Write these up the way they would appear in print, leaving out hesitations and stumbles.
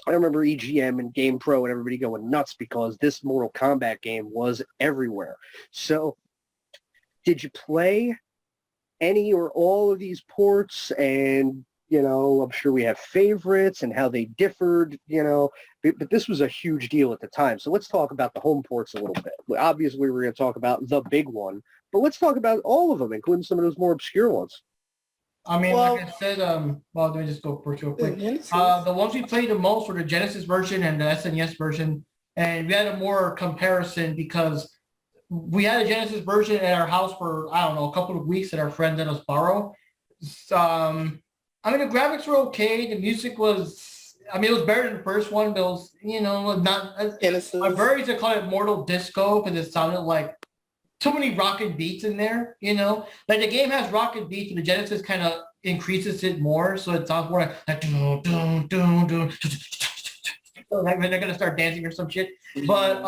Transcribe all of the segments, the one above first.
I remember EGM and GamePro and everybody going nuts because this Mortal Kombat game was everywhere. So did you play any or all of these ports? And, I'm sure we have favorites and how they differed, but this was a huge deal at the time. So let's talk about the home ports a little bit. Obviously, we're going to talk about the big one, but let's talk about all of them, including some of those more obscure ones. I mean, like I said, let me just go ports real quick. The ones we played the most were the Genesis version and the SNES version, and we had a more comparison because we had a Genesis version at our house for, I don't know, a couple of weeks that our friend let us borrow. I mean, the graphics were okay. The music was, it was better than the first one, but it was, not as, my bird used to call it Mortal Disco because it sounded like too many rocket beats in there, Like the game has rocket beats, and the Genesis kind of increases it more, so it sounds more like dun, dun, dun, dun, like they're gonna start dancing or some shit. But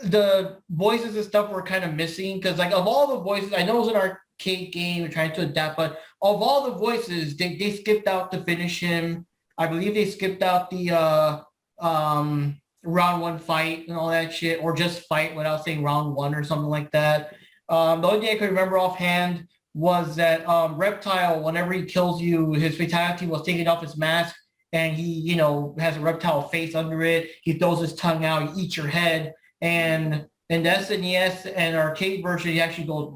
the voices and stuff were kind of missing because, like, of all the voices, I know it was an arcade game, trying to adapt, but of all the voices, they skipped out to finish him. I believe they skipped out the round one fight and all that shit, or just fight without saying round one or something like that. The only thing I could remember offhand was that Reptile, whenever he kills you, his fatality was taking off his mask, and he, has a reptile face under it. He throws his tongue out, he eats your head, and in the SNES and arcade version, he actually goes,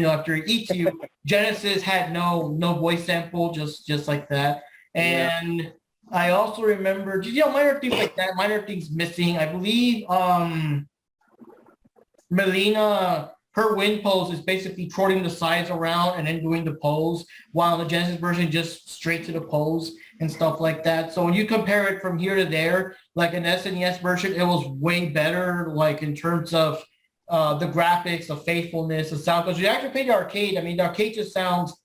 after he eats you. Genesis had no voice sample, just like that. And yeah. I also remember, minor things like that, minor things missing. I believe Melina, her wind pose is basically trotting the sides around and then doing the pose, while the Genesis version just straight to the pose and stuff like that. So when you compare it from here to there, like an SNES version, it was way better, like in terms of the graphics, the faithfulness, the sound. Because you actually play the arcade, the arcade just sounds,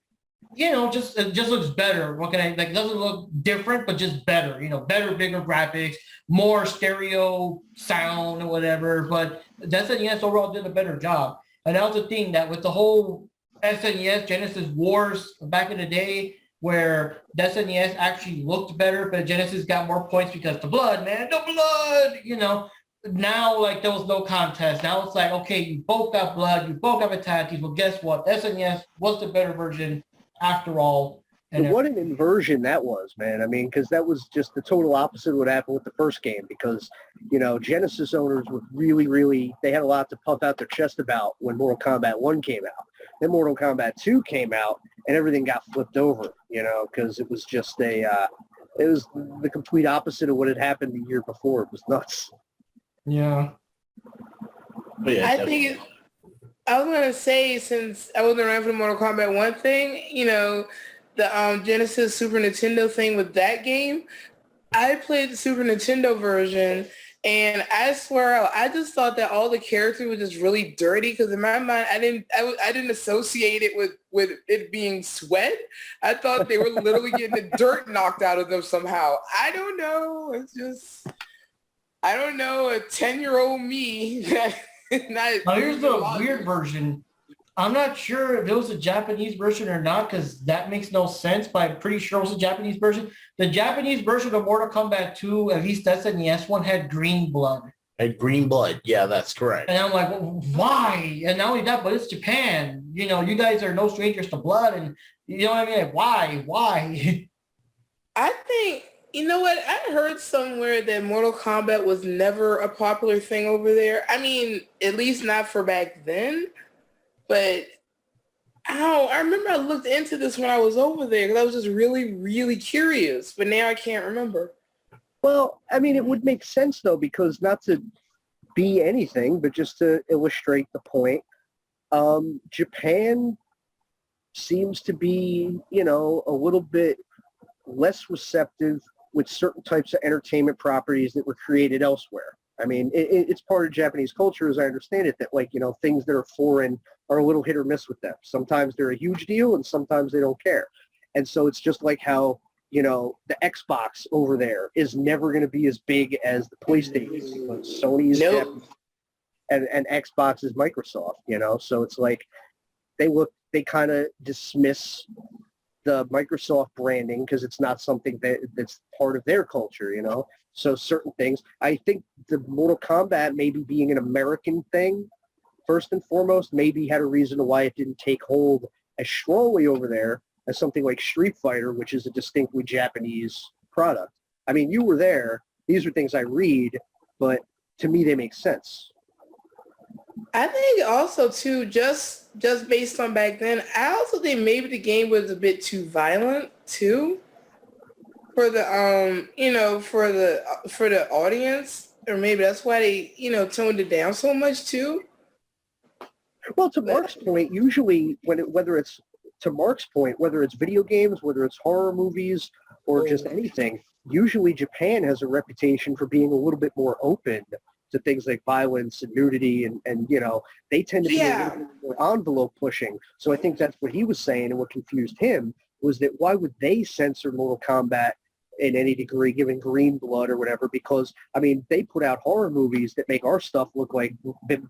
it just looks better. What can I, like, it doesn't look different, but just better, better, bigger graphics, more stereo sound or whatever. But the SNES overall did a better job. And that was the thing, that with the whole SNES Genesis Wars back in the day, where the SNES actually looked better, but Genesis got more points because the blood, man, the blood, Now, like, there was no contest. Now it's like, okay, you both got blood, you both got fatalities. Well, guess what? SNES was the better version after all. And what an inversion that was, man. Because that was just the total opposite of what happened with the first game, because, Genesis owners were really, really, they had a lot to puff out their chest about when Mortal Kombat 1 came out. Then Mortal Kombat 2 came out, and everything got flipped over, because it was just it was the complete opposite of what had happened the year before. It was nuts. Yeah. I think I was going to say, since I wasn't around for the Mortal Kombat 1 thing, the Genesis Super Nintendo thing with that game, I played the Super Nintendo version, and I swear I just thought that all the characters were just really dirty, because in my mind I didn't associate it with it being sweat. I thought they were literally getting the dirt knocked out of them somehow. I don't know. It's just, I don't know, a 10-year-old me. Now here's the weird version. I'm not sure if it was a Japanese version or not, because that makes no sense, but I'm pretty sure it was a Japanese version. The Japanese version of Mortal Kombat 2, at least that's SNES one, had green blood. Had green blood. Yeah, that's correct. And I'm like, well, why? And not only that, but it's Japan. You guys are no strangers to blood. And you know what I mean? Like, why? I think, you know what? I heard somewhere that Mortal Kombat was never a popular thing over there. At least not for back then. But I remember I looked into this when I was over there, because I was just really, really curious. But now I can't remember. Well, it would make sense, though, because not to be anything, but just to illustrate the point, Japan seems to be, a little bit less receptive with certain types of entertainment properties that were created elsewhere. It's part of Japanese culture, as I understand it, that, things that are foreign are a little hit or miss with them. Sometimes they're a huge deal, and sometimes they don't care. And so it's just like how, the Xbox over there is never going to be as big as the PlayStation, because Sony is Japanese, and Xbox is Microsoft, So it's like they kind of dismiss the Microsoft branding because it's not something that's part of their culture, you know. So certain things, I think the Mortal Kombat maybe being an American thing, first and foremost, maybe had a reason why it didn't take hold as strongly over there as something like Street Fighter, which is a distinctly Japanese product. I mean, you were there. These are things I read, but to me, they make sense. I think also too, just based on back then, I also think maybe the game was a bit too violent too for the for the audience, or maybe that's why they toned it down so much too. Well, to Mark's point, usually whether it's video games, whether it's horror movies, or just anything, usually Japan has a reputation for being a little bit more open to things like violence and nudity, and they tend to be a little bit more envelope pushing. So I think that's what he was saying, and what confused him was that why would they censor Mortal Kombat in any degree, given green blood or whatever? Because, I mean, they put out horror movies that make our stuff look like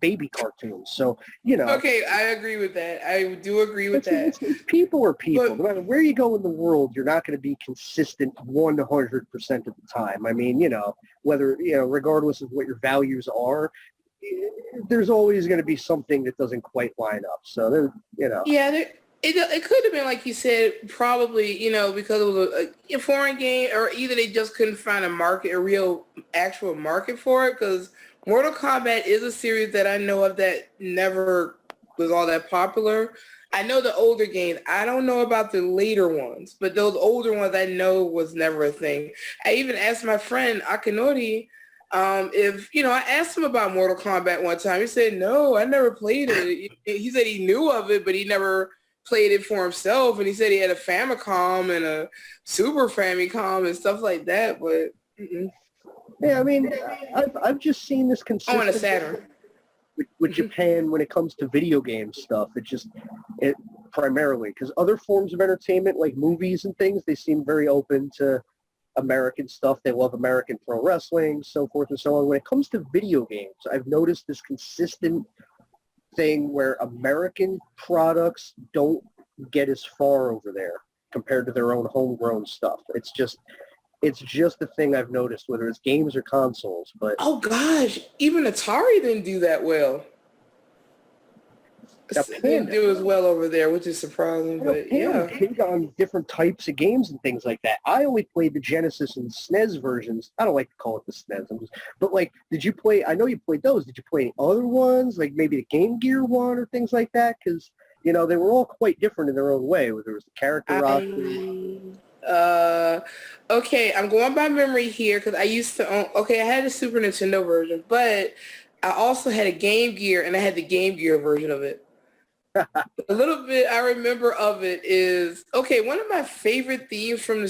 baby cartoons. So, Okay, I agree with that. I do agree with that. It's people are people. But, no matter where you go in the world, you're not going to be consistent 100% of the time. I mean, whether, regardless of what your values are, there's always going to be something that doesn't quite line up. So, Yeah, it could have been, like you said, probably, because it was a foreign game, or either they just couldn't find a real actual market for it, because Mortal Kombat is a series that I know of that never was all that popular. I know the older games. I don't know about the later ones, but those older ones I know was never a thing. I even asked my friend Akinori if, I asked him about Mortal Kombat one time. He said, no, I never played it. He said he knew of it, but he never played it for himself. And he said he had a Famicom and a Super Famicom and stuff like that, but yeah, I mean, I've just seen this I want a consistent Saturn. with Japan when it comes to video game stuff. It primarily because other forms of entertainment like movies and things, they seem very open to American stuff. They love American pro wrestling, so forth and so on. When it comes to video games, I've noticed this consistent thing where American products don't get as far over there compared to their own homegrown stuff. It's just a thing I've noticed, whether it's games or consoles. But oh gosh, even Atari didn't do that well. It didn't do as well over there, which is surprising. But yeah, big on different types of games and things like that. I only played the Genesis and SNES versions. I don't like to call it the SNES. But like, did you play? I know you played those. Did you play any other ones, like maybe the Game Gear one or things like that? Because they were all quite different in their own way. Where there was the character roster. Okay, I'm going by memory here because I used to own. Okay, I had a Super Nintendo version, but I also had a Game Gear, and I had the Game Gear version of it. A little bit I remember of it is, okay, one of my favorite themes from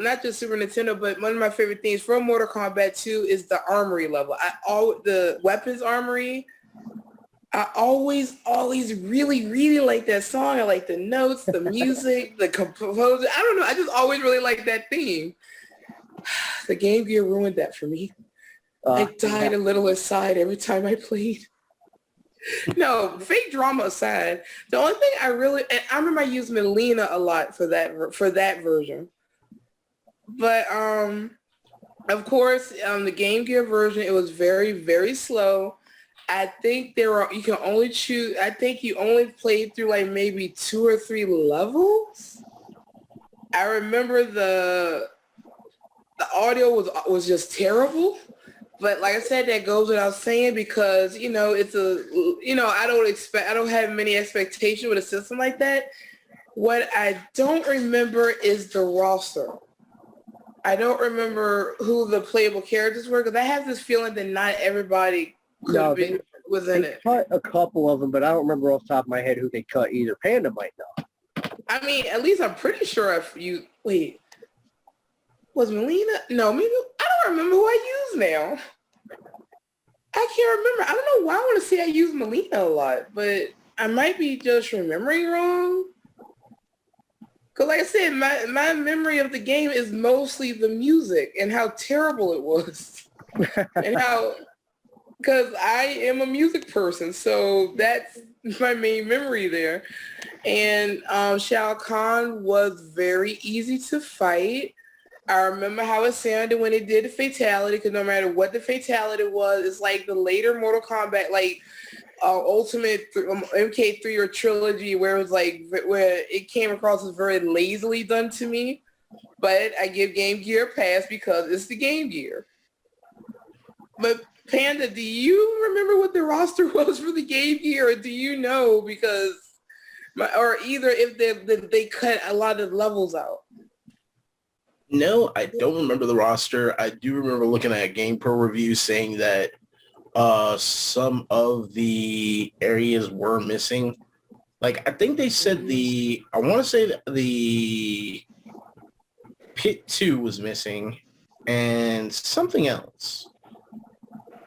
not just Super Nintendo, but one of my favorite themes from Mortal Kombat 2 is the armory level. The weapons armory. I always really, really like that song. I like the notes, the music, the composer. I don't know. I just always really like that theme. The Game Gear ruined that for me. I died a little inside every time I played. No, fake drama aside, the only thing I remember I used Melina a lot for that version. But of course, the Game Gear version, it was very, very slow. I think you can only choose, I think you only played through like maybe 2 or 3 levels. I remember the audio was just terrible. But like I said, that goes without saying because, it's I don't have many expectations with a system like that. What I don't remember is the roster. I don't remember who the playable characters were because I have this feeling that not everybody was in it. Cut a couple of them, but I don't remember off the top of my head who they cut either. Panda might know. I mean, at least I'm pretty sure was Melina? No, maybe I don't remember who I use now. I can't remember. I don't know why I want to say I use Melina a lot, but I might be just remembering wrong. Because like I said, my memory of the game is mostly the music and how terrible it was. And how because I am a music person, so that's my main memory there. And Shao Kahn was very easy to fight. I remember how it sounded when it did the fatality, because no matter what the fatality was, it's like the later Mortal Kombat, like Ultimate MK3 or Trilogy, where it was like, where it came across as very lazily done to me. But I give Game Gear a pass because it's the Game Gear. But Panda, do you remember what the roster was for the Game Gear, or do you know? Because, or either if they cut a lot of levels out. No, I don't remember the roster. I do remember looking at GamePro reviews saying that some of the areas were missing. Like, I think they said I want to say that the Pit 2 was missing and something else.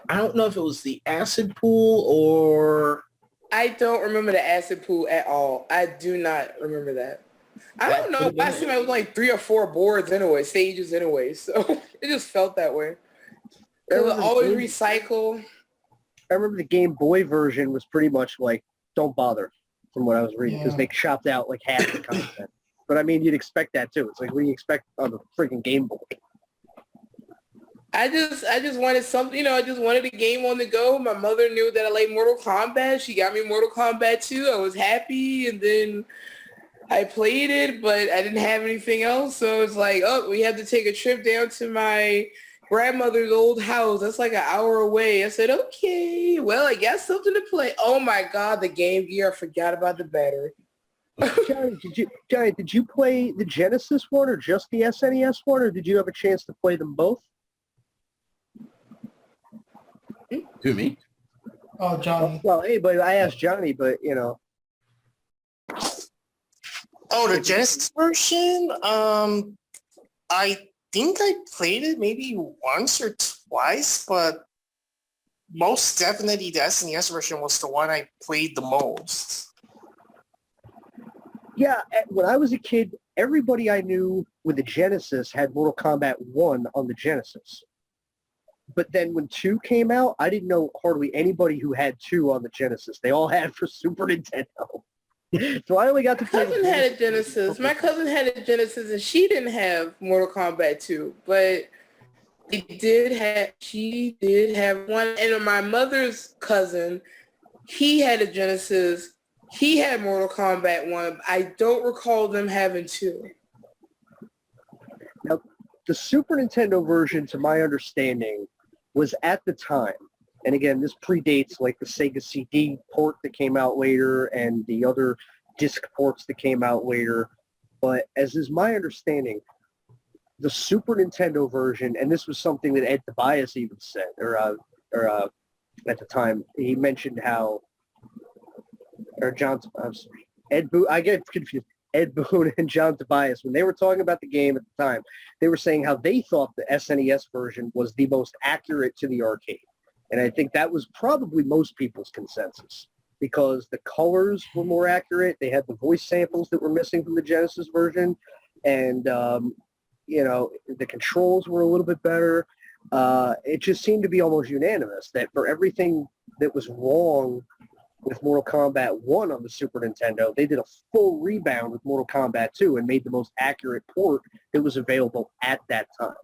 I don't know if it was the acid pool or... I don't remember the acid pool at all. I do not remember that. I don't know. Last time I was like 3 or 4 boards anyway, stages anyway. So it just felt that way. It was always recycle. I remember the Game Boy version was pretty much like, don't bother, from what I was reading, because they chopped out like half the content. But I mean, you'd expect that too. It's like, what do you expect on the freaking Game Boy? I just wanted something, I just wanted a game on the go. My mother knew that I liked Mortal Kombat. She got me Mortal Kombat 2. I was happy, and then I played it, but I didn't have anything else. So it's like, oh, we had to take a trip down to my grandmother's old house. That's like an hour away. I said, okay, well, I got something to play. Oh my God, the Game Gear. I forgot about the battery. Johnny, did you play the Genesis one or just the SNES one, or did you have a chance to play them both? Who, me? Oh, Johnny. Well, hey, but I asked Johnny, but Oh, the Genesis version? I think I played it maybe once or twice, but most definitely the SNES version was the one I played the most. Yeah, when I was a kid, everybody I knew with the Genesis had Mortal Kombat 1 on the Genesis. But then when 2 came out, I didn't know hardly anybody who had 2 on the Genesis. They all had for Super Nintendo. So I only got to play. My cousin had a Genesis. My cousin had a Genesis, and she didn't have Mortal Kombat 2, but she did have one. And my mother's cousin, he had a Genesis. He had Mortal Kombat 1. I don't recall them having 2. Now, the Super Nintendo version, to my understanding, was at the time, and again, this predates like the Sega CD port that came out later and the other disc ports that came out later, but as is my understanding, the Super Nintendo version, and this was something that Ed Tobias even said, or at the time, he mentioned how, or John, I'm sorry, I get confused. Ed Boon and John Tobias, when they were talking about the game at the time, they were saying how they thought the SNES version was the most accurate to the arcade. And I think that was probably most people's consensus because the colors were more accurate. They had the voice samples that were missing from the Genesis version. And, the controls were a little bit better. It just seemed to be almost unanimous that for everything that was wrong with Mortal Kombat 1 on the Super Nintendo, they did a full rebound with Mortal Kombat 2 and made the most accurate port that was available at that time.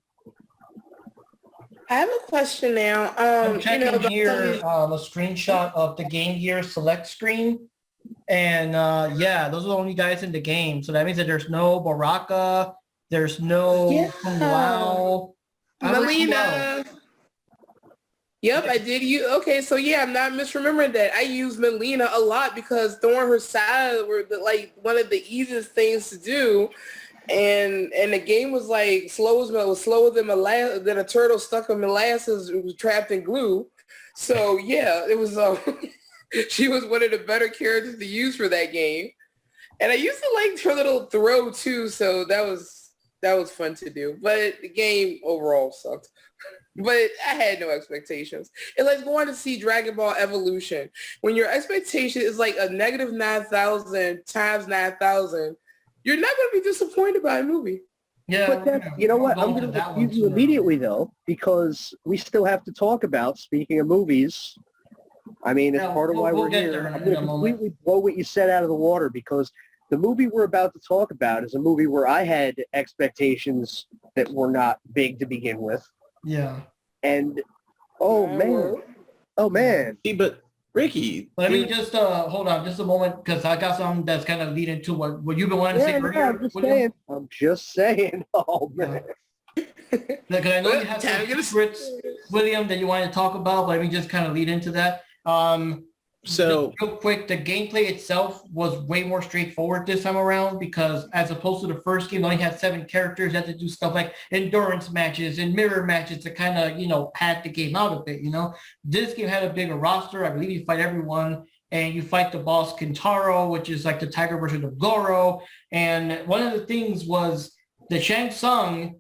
I have a question now. I'm checking here a screenshot of the Game Gear Select screen. And those are the only guys in the game. So that means that there's no Baraka, there's no Kung Lao. Melina. Yep, I did. Okay, so yeah, I'm not misremembering that. I used Melina a lot because throwing her side were one of the easiest things to do, and the game was like slower than a turtle stuck in molasses. It was trapped in glue. So yeah, it was. She was one of the better characters to use for that game, and I used to like her little throw too. So that was fun to do. But the game overall sucked. But I had no expectations. It's like going to see Dragon Ball Evolution. When your expectation is like a -9,000 times 9,000, you're not going to be disappointed by a movie. Yeah, But then, you know what? I'm going to refuse you immediately, though, because we still have to talk about, speaking of movies, I mean, it's part of why we're here. I'm going to completely blow what you said out of the water, because the movie we're about to talk about is a movie where I had expectations that were not big to begin with. Yeah. And, oh, man. See, but Ricky. Let me just hold on just a moment, because I got something that's kind of leading to what you've been wanting to say earlier. I'm just saying. Oh, man. Because I know you have some secrets, William, that you want to talk about, but let me just kind of lead into that. So real quick, the gameplay itself was way more straightforward this time around, because as opposed to the first game, it only had 7 characters. You had to do stuff like endurance matches and mirror matches to kind of, pad the game out a bit, This game had a bigger roster. I believe you fight everyone, and you fight the boss Kintaro, which is like the tiger version of Goro. And one of the things was the Shang Tsung.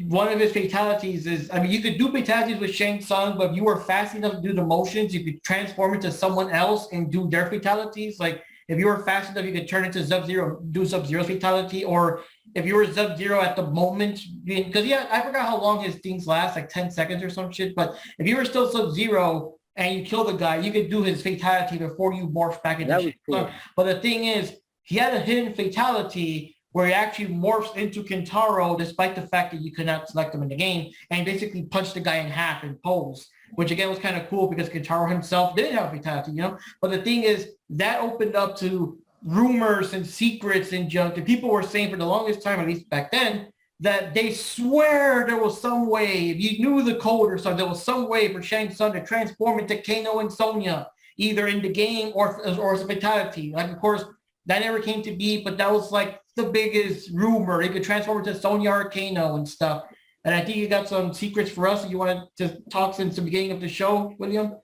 One of his fatalities is, you could do fatalities with Shang Tsung, but if you were fast enough to do the motions, you could transform into someone else and do their fatalities. Like if you were fast enough, you could turn into Sub-Zero, do Sub-Zero's fatality. Or if you were Sub-Zero at the moment, because I forgot how long his things last, like 10 seconds or some shit. But if you were still Sub-Zero and you kill the guy, you could do his fatality before you morph back into Shang Tsung. But the thing is, he had a hidden fatality where he actually morphs into Kintaro, despite the fact that you could not select him in the game, and basically punched the guy in half and pose, which again was kind of cool because Kintaro himself didn't have a fatality, But the thing is, that opened up to rumors and secrets and junk. And people were saying for the longest time, at least back then, that they swear there was some way, if you knew the code or something, there was some way for Shang Tsung to transform into Kano and Sonya, either in the game or as a fatality. Like, of course, that never came to be, but that was like the biggest rumor. He could transform into Sonya or Kano and stuff. And I think you got some secrets for us that you wanted to talk since the beginning of the show, William?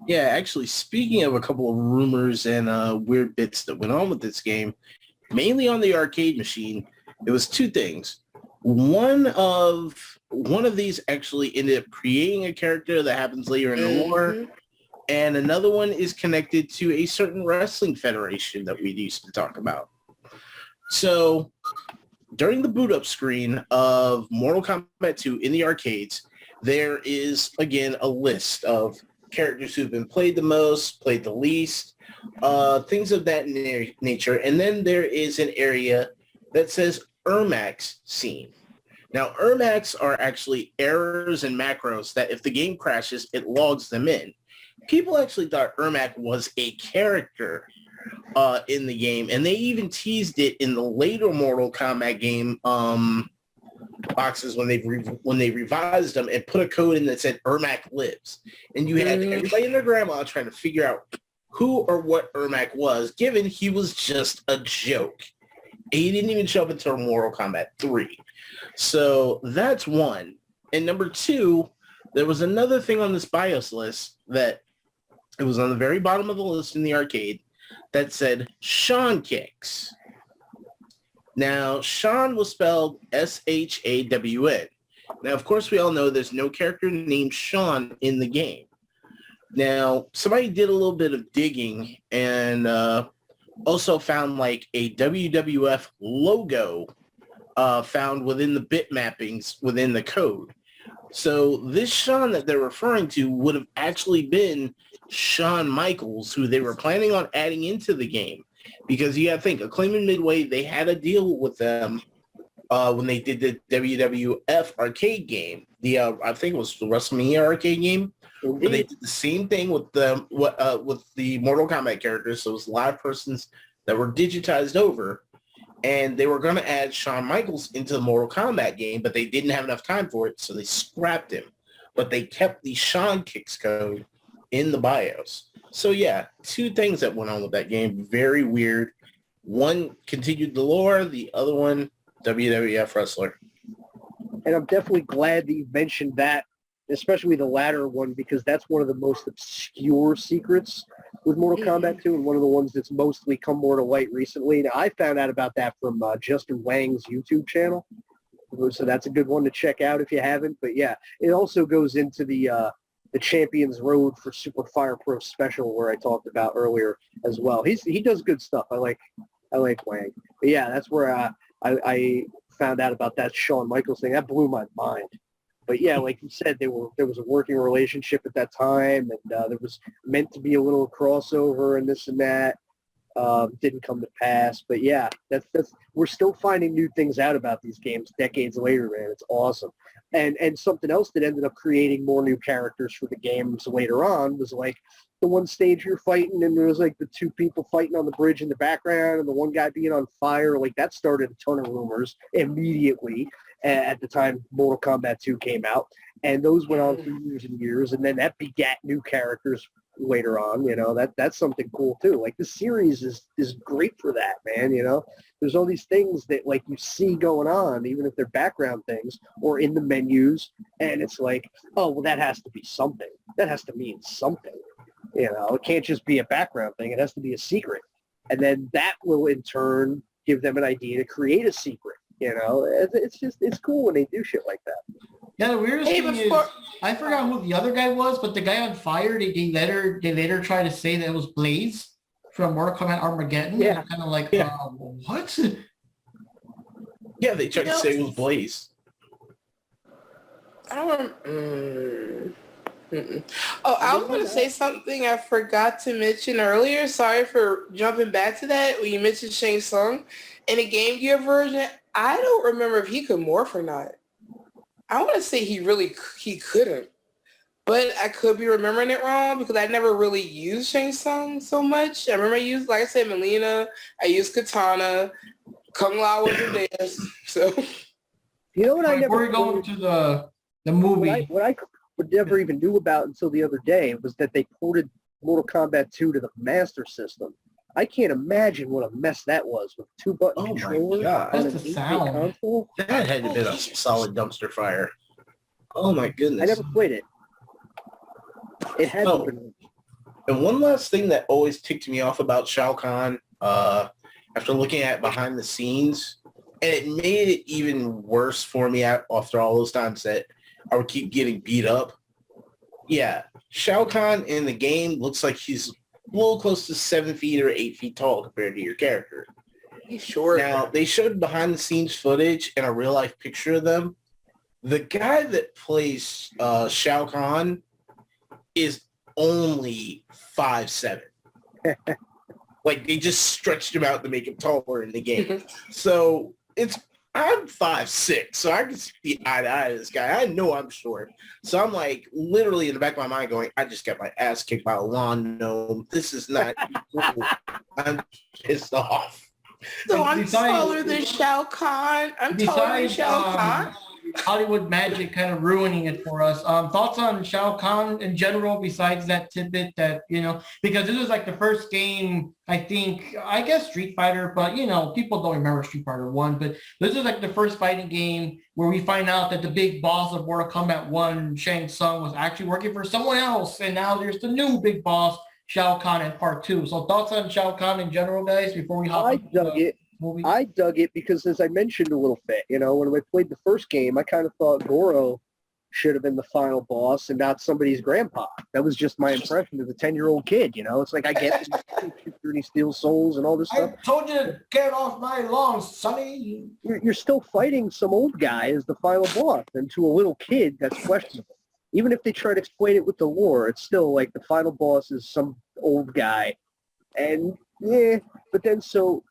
Yeah, actually, speaking of a couple of rumors and weird bits that went on with this game, mainly on the arcade machine, it was 2 things. One of these actually ended up creating a character that happens later in the lore. And another one is connected to a certain wrestling federation that we used to talk about. So during the boot up screen of Mortal Kombat 2 in the arcades, there is, again, a list of characters who've been played the most, played the least, things of that nature. And then there is an area that says Ermac scene. Now, Ermacs are actually errors and macros that if the game crashes, it logs them in. People actually thought Ermac was a character in the game, and they even teased it in the later Mortal Kombat game boxes when they revised them and put a code in that said Ermac lives. And you had everybody and their grandma trying to figure out who or what Ermac was, given he was just a joke. He didn't even show up until Mortal Kombat 3. So that's one. And number 2, there was another thing on this BIOS list that it was on the very bottom of the list in the arcade that said Shawn Kicks. Now, Shawn was spelled S-H-A-W-N. Now, of course, we all know there's no character named Shawn in the game. Now, somebody did a little bit of digging and also found like a WWF logo found within the bit mappings within the code. So this Shawn that they're referring to would have actually been Shawn Michaels, who they were planning on adding into the game. Because you got to think, Acclaim and Midway, they had a deal with them when they did the WWF arcade game. I think it was the WrestleMania arcade game. Where they did the same thing with the Mortal Kombat characters. So it was live persons that were digitized over. And they were going to add Shawn Michaels into the Mortal Kombat game, but they didn't have enough time for it, so they scrapped him. But they kept the Shawn Kicks code in the BIOS. So yeah, 2 things that went on with that game. Very weird. One continued the lore, the other one, WWF wrestler. And I'm definitely glad that you mentioned that, especially the latter one, because that's one of the most obscure secrets with Mortal Kombat 2 and one of the ones that's mostly come more to light recently. Now, I found out about that from Justin Wang's YouTube channel. So that's a good one to check out if you haven't. But yeah, it also goes into the Champions Road for Super Fire Pro special where I talked about earlier as well. He does good stuff. I like Wang. But yeah, that's where I found out about that Shawn Michaels thing. That blew my mind. But yeah, like you said, there was a working relationship at that time, and there was meant to be a little crossover and this and that. Didn't come to pass. But yeah, that's we're still finding new things out about these games decades later, man. It's awesome. And something else that ended up creating more new characters for the games later on was like the one stage you're fighting and there was like the two people fighting on the bridge in the background and the one guy being on fire. Like that started a ton of rumors immediately at the time Mortal Kombat 2 came out. And those went on for years and years. And then that begat new characters later on. You know, that's something cool too. Like the series is great for that, man. You know, there's all these things that like you see going on, even if they're background things or in the menus. And it's like, oh, well, that has to be something. That has to mean something. You know, it can't just be a background thing. It has to be a secret. And then that will in turn give them an idea to create a secret. You know, it's cool when they do shit like that. Yeah, the weirdest thing is, I forgot who the other guy was, but the guy on fire, they later try to say that it was Blaze from Mortal Kombat Armageddon. Yeah. Kind of like, what? Yeah, they tried to say it was Blaze. I don't Oh, I was going to say something I forgot to mention earlier. Sorry for jumping back to that. When you mentioned Shang Tsung in the Game Gear version, I don't remember if he could morph or not. I want to say he couldn't, but I could be remembering it wrong because I never really used Shang Tsung so much. I remember I used, like I said, Melina. I used Katana. Kung Lao was in there. So, you know what I never... Before we go into the movie. What I never even knew about until the other day was that they ported Mortal Kombat 2 to the Master System. I can't imagine what a mess that was with 2-button controller. My God. On That's an the 8-bit sound. console. That had to be a solid dumpster fire. Oh my goodness. I never played it. It hasn't been. And one last thing that always ticked me off about Shao Kahn, after looking at behind the scenes, and it made it even worse for me after all those times that I would keep getting beat up. Yeah, Shao Kahn in the game looks like he's a little close to 7 feet or 8 feet tall compared to your character. he's short. Now, they showed behind the scenes footage and a real life picture of them. The guy that plays Shao Kahn is only 5'7". Like they just stretched him out to make him taller in the game. So I'm 5'6", so I can see eye to eye to this guy. I know I'm short. So I'm like literally in the back of my mind going, I just got my ass kicked by a lawn gnome. This is not cool. I'm pissed off. So I'm taller than Shao Kahn. I'm taller than Shao Kahn. Hollywood magic kind of ruining it for us. Thoughts on Shao Kahn in general besides that tidbit that, you know, because this was like the first game, I guess Street Fighter, but, you know, people don't remember Street Fighter 1, but this is like the first fighting game where we find out that the big boss of Mortal Kombat 1, Shang Tsung, was actually working for someone else, and now there's the new big boss, Shao Kahn, in part 2. So thoughts on Shao Kahn in general, guys, before we hop into the movie? I dug it because, as I mentioned a little bit, you know, when I played the first game, I kind of thought Goro should have been the final boss and not somebody's grandpa. That was just my impression as a 10-year-old kid, you know. It's like I get he steals souls and all this stuff. I told you to get off my lawn, Sonny. You're still fighting some old guy as the final boss, and to a little kid, that's questionable. Even if they try to explain it with the lore, it's still like the final boss is some old guy. And, yeah, but then so...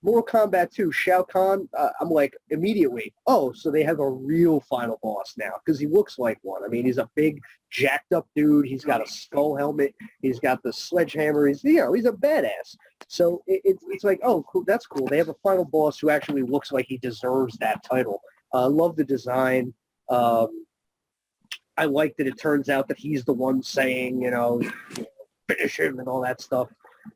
Mortal Kombat 2, Shao Kahn, I'm like, immediately, oh, so they have a real final boss now, because he looks like one. I mean, he's a big, jacked-up dude. He's got a skull helmet. He's got the sledgehammer. He's a badass. So it's like, oh, cool, that's cool. They have a final boss who actually looks like he deserves that title. I love the design. I like that it turns out that he's the one saying, finish him and all that stuff.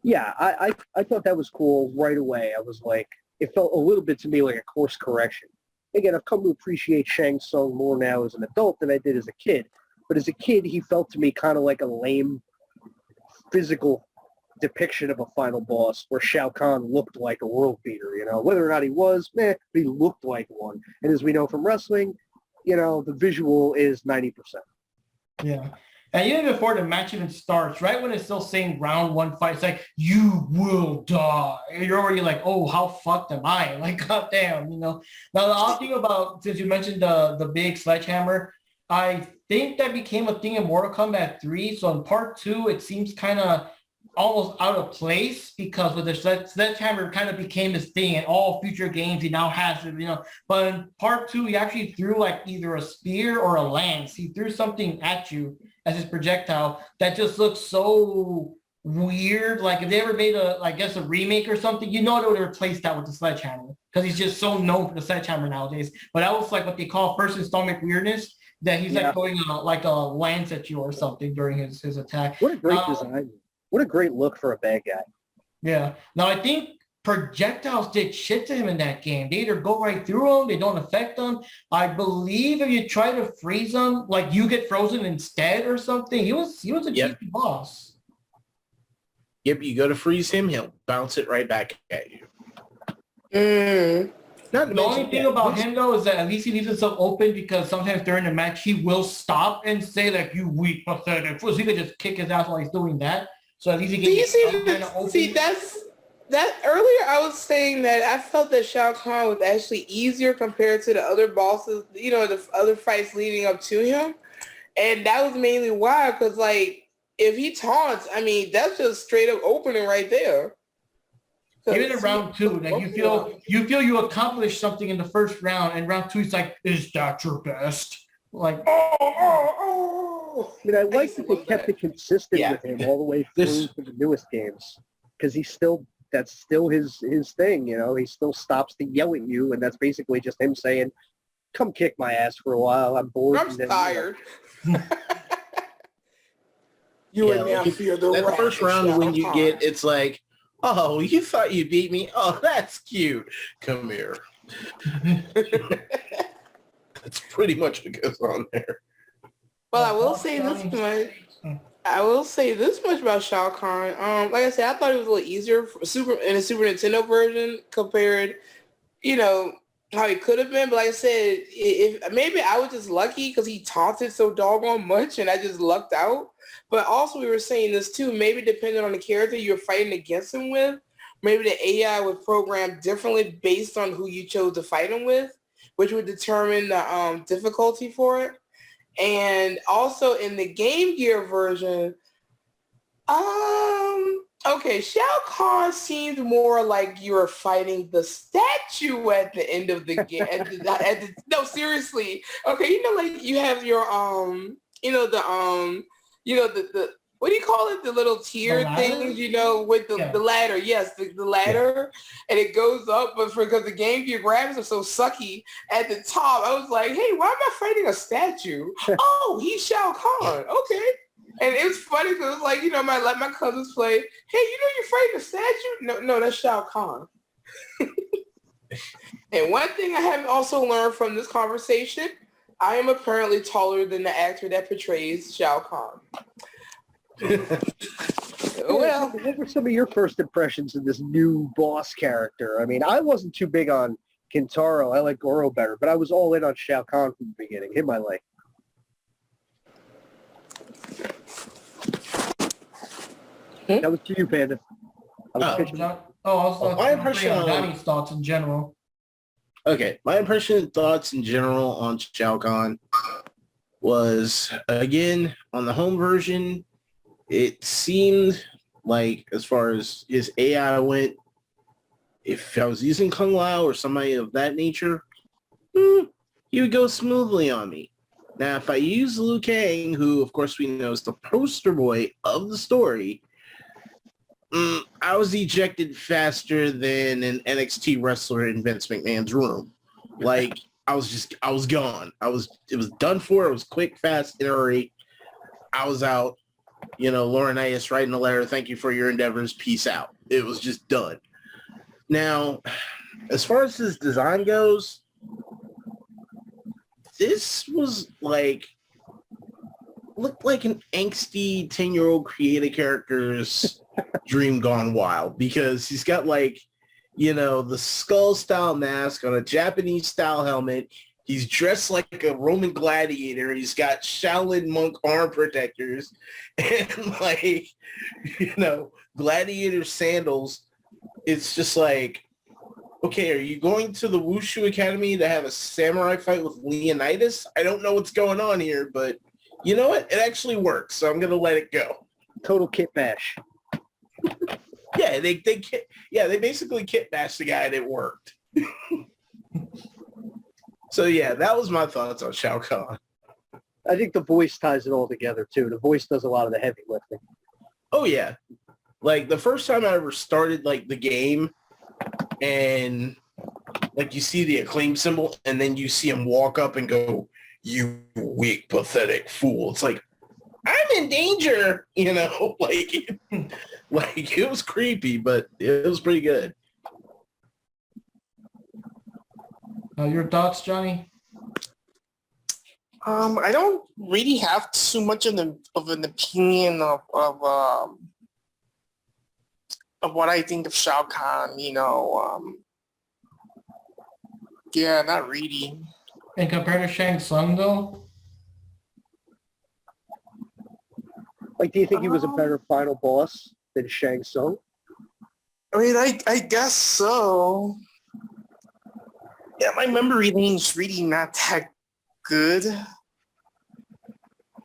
Yeah, I thought that was cool right away. I was like, it felt a little bit to me like a course correction. Again, I've come to appreciate Shang Tsung more now as an adult than I did as a kid. But as a kid, he felt to me kind of like a lame physical depiction of a final boss where Shao Kahn looked like a world beater, Whether or not he was, but he looked like one. And as we know from wrestling, the visual is 90%. Yeah. And even before the match even starts, right when it's still saying round 1 fight, it's like, you will die. And you're already like, oh, how fucked am I? Like, goddamn, you know. Now, the odd thing about, since you mentioned the big sledgehammer, I think that became a thing in Mortal Kombat 3. So in part 2, it seems kind of almost out of place because with the sledgehammer kind of became this thing in all future games. He now has it, you know. But in part 2, he actually threw like either a spear or a lance. He threw something at you as his projectile that just looks so weird. Like if they ever made a remake or something, you know they would have replaced that with the sledgehammer because he's just so known for the sledgehammer nowadays. But that was like what they call first installment weirdness, that he's like throwing like a lance at you or something during his attack. What a great design. What a great look for a bad guy. Yeah. Now I think projectiles did shit to him in that game. They either go right through him, they don't affect him. I believe if you try to freeze him, like you get frozen instead or something. He was a cheeky boss. Yep, you go to freeze him, he'll bounce it right back at you. The only thing about him though is that at least he leaves himself open because sometimes during the match he will stop and say like, you weak pathetic. So he could just kick his ass while he's doing that. So at least he can kind of open. See, that earlier I was saying that I felt that Shao Kahn was actually easier compared to the other bosses, you know, the other fights leading up to him. And that was mainly why, because like if he taunts, I mean, that's just straight up opening right there. Even in round 2, like you feel you accomplished something in the first round, and round 2 it's like, is that your best? Like, I mean, I like that they kept it consistent with him all the way through to the newest games, because that's still his thing, you know. He still stops to yell at you, and that's basically just him saying, "Come kick my ass for a while. I'm bored. I'm tired." You and now fear the that first round when you get, it's like, oh, you thought you beat me? Oh, that's cute. Come here. That's pretty much what goes on there. Well, I will say this much about Shao Kahn. Like I said, I thought it was a little easier for in the Super Nintendo version compared, you know, how he could have been. But like I said, if maybe I was just lucky because he taunted so doggone much and I just lucked out. But also we were saying this too, maybe depending on the character you're fighting against him with, maybe the AI was programmed differently based on who you chose to fight him with, which would determine the difficulty for it. And also in the Game Gear version, okay, Shao Kahn seemed more like you were fighting the statue at the end of the game. No, seriously. Okay, you know, like you have your the what do you call it? The little tier things, you know, with the ladder. Yes, the ladder. And it goes up, but because the Game Gear graphics are so sucky at the top, I was like, hey, why am I fighting a statue? Oh, he's Shao Kahn. Okay. And it was funny because it was like, you know, I let my cousins play. Hey, you know you're fighting a statue? No, that's Shao Kahn. And one thing I have also learned from this conversation, I am apparently taller than the actor that portrays Shao Kahn. Well, what were some of your first impressions of this new boss character? I mean, I wasn't too big on Kintaro. I like Goro better, but I was all in on Shao Kahn from the beginning. Him I like. That was to you, Panda. my impression on Donnie's thoughts in general. Okay, my impression and thoughts in general on Shao Kahn was, again, on the home version, it seemed like, as far as his AI went, if I was using Kung Lao or somebody of that nature, he would go smoothly on me. Now, if I use Liu Kang, who, of course, we know is the poster boy of the story, I was ejected faster than an NXT wrestler in Vince McMahon's room. Like, I was gone. It was done for. It was quick, fast, in a hurry. I was out. You know, Laurinaitis writing a letter, thank you for your endeavors, peace out. It was just done. Now, as far as his design goes, this was like, looked like an angsty 10-year-old creative character's dream gone wild, because he's got, like, you know, the skull style mask on a Japanese style helmet. He's dressed like a Roman gladiator. He's got Shaolin monk arm protectors and like, gladiator sandals. It's just like, okay, are you going to the Wushu Academy to have a samurai fight with Leonidas? I don't know what's going on here, but you know what? It actually works, so I'm going to let it go. Total kit bash. Yeah, they basically kit bashed the guy and it worked. So yeah, that was my thoughts on Shao Kahn. I think the voice ties it all together too. The voice does a lot of the heavy lifting. Oh yeah. Like the first time I ever started like the game and like you see the acclaim symbol and then you see him walk up and go, "You weak, pathetic fool." It's like, I'm in danger, like it was creepy, but it was pretty good. Your thoughts, Johnny? I don't really have too much of an opinion of what I think of Shao Kahn. Yeah, not really. And compared to Shang Tsung, though? Like, do you think he was a better final boss than Shang Tsung? I mean, I guess so. Yeah, my memory lane's really not that good.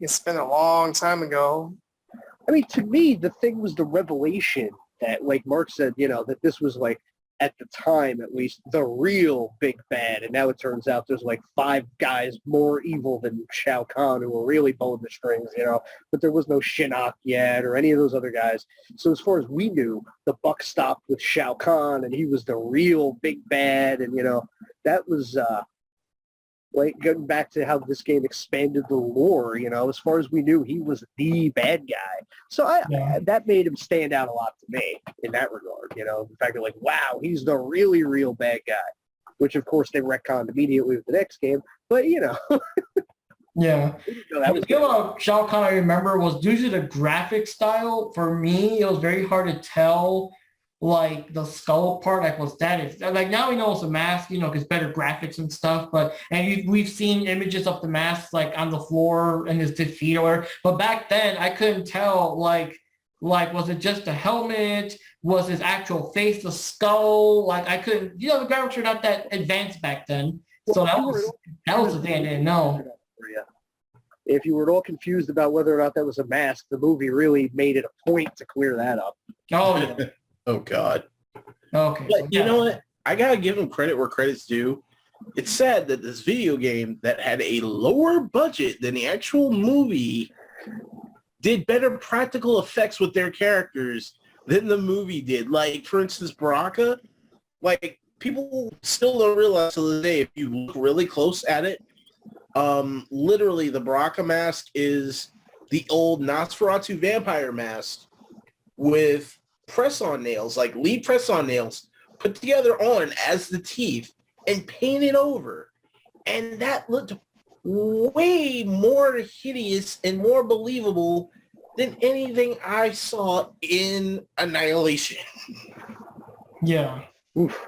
It's been a long time ago. I mean, to me, the thing was the revelation that, like Mark said, that this was like, at the time at least, the real big bad. And now it turns out there's like 5 guys more evil than Shao Kahn who were really pulling the strings, but there was no Shinnok yet or any of those other guys. So as far as we knew, the buck stopped with Shao Kahn and he was the real big bad. And, that was like getting back to how this game expanded the lore, as far as we knew, he was the bad guy. So that made him stand out a lot to me in that regard, the fact that like, wow, he's the really real bad guy, which of course they retconned immediately with the next game. But, Yeah. that was the thing about Shao Kahn I remember was due to the graphic style, for me, it was very hard to tell like the skull part, like what's that? Like now we know it's a mask, because better graphics and stuff. And we've seen images of the mask like on the floor and his feet or whatever. But back then I couldn't tell like was it just a helmet? Was his actual face the skull? Like I couldn't, the graphics were not that advanced back then. So that was the thing I didn't know. If you were at all confused about whether or not that was a mask, the movie really made it a point to clear that up. Oh yeah. Oh God. Okay. But you know what? I gotta give him credit where credit's due. It's sad that this video game that had a lower budget than the actual movie did better practical effects with their characters than the movie did. Like, for instance, Baraka, like, people still don't realize to this day, if you look really close at it, literally the Baraka mask is the old Nosferatu vampire mask with press-on nails, like Lee press-on nails, put together on as the teeth and painted over. And that looked way more hideous and more believable than anything I saw in Annihilation. Yeah. Oof.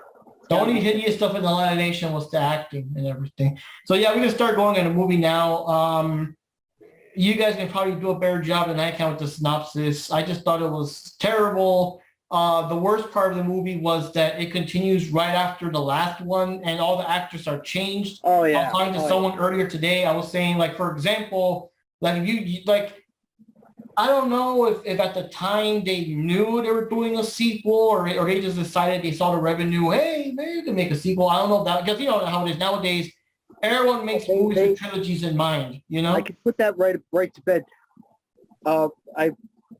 The only hideous stuff in the Annihilation was the acting and everything. So yeah, we're gonna start going on the movie now. You guys can probably do a better job than I can with the synopsis. I just thought it was terrible. The worst part of the movie was that it continues right after the last one, and all the actors are changed. Oh yeah. I was talking to someone earlier today. I was saying, like, for example, like if you like, I don't know if at the time they knew they were doing a sequel or they just decided they saw the revenue. Hey, maybe you can make a sequel. I don't know that, because you know how it is nowadays. Everyone makes movies with trilogies in mind, I could put that right to bed. I'm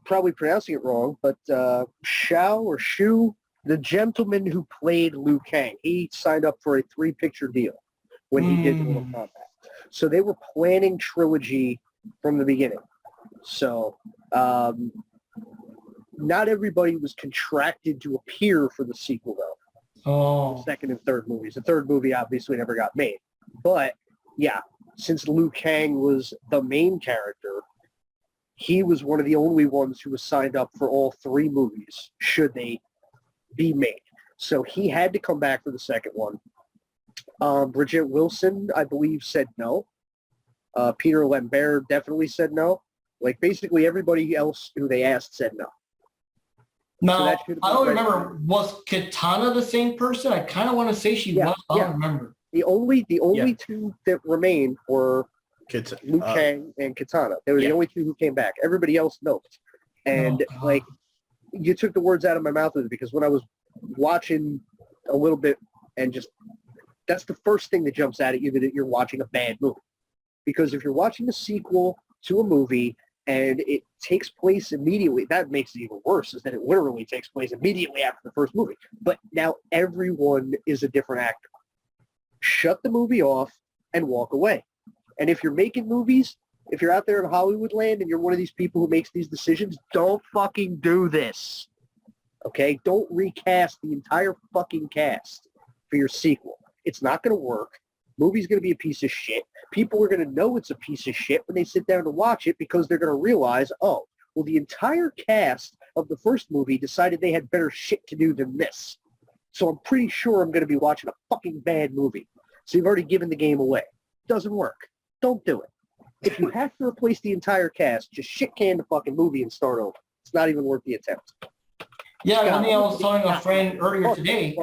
probably pronouncing it wrong, but Shao or Shu, the gentleman who played Liu Kang, he signed up for a 3-picture deal when he did Mortal Kombat. So they were planning trilogy from the beginning. So not everybody was contracted to appear for the sequel, though. Oh. The second and third movies. The third movie obviously never got made. But, yeah, since Liu Kang was the main character, he was one of the only ones who was signed up for all 3 movies, should they be made. So he had to come back for the second one. Bridget Wilson, I believe, said no. Peter Lambert definitely said no. Like, basically everybody else who they asked said no. Now, So I don't remember, was Katana the same person? I kind of want to say she was, I don't remember. The only two that remained were Liu Kang and Katana. They were the only two who came back. Everybody else no. And like, you took the words out of my mouth with it, because when I was watching a little bit, and just, that's the first thing that jumps out at you, that you're watching a bad movie. Because if you're watching a sequel to a movie and it takes place immediately, that makes it even worse, is that it literally takes place immediately after the first movie. But now everyone is a different actor. Shut the movie off and walk away. And if you're making movies, if you're out there in Hollywood land and you're one of these people who makes these decisions, don't fucking do this. Okay? Don't recast the entire fucking cast for your sequel. It's not going to work. Movie's going to be a piece of shit. People are going to know it's a piece of shit when they sit down to watch it, because they're going to realize, oh, well, the entire cast of the first movie decided they had better shit to do than this. So I'm pretty sure I'm going to be watching a fucking bad movie. So you've already given the game away. Doesn't work. Don't do it. If you have to replace the entire cast, just shit can the fucking movie and start over. It's not even worth the attempt. Yeah, one thing I was telling a friend earlier today.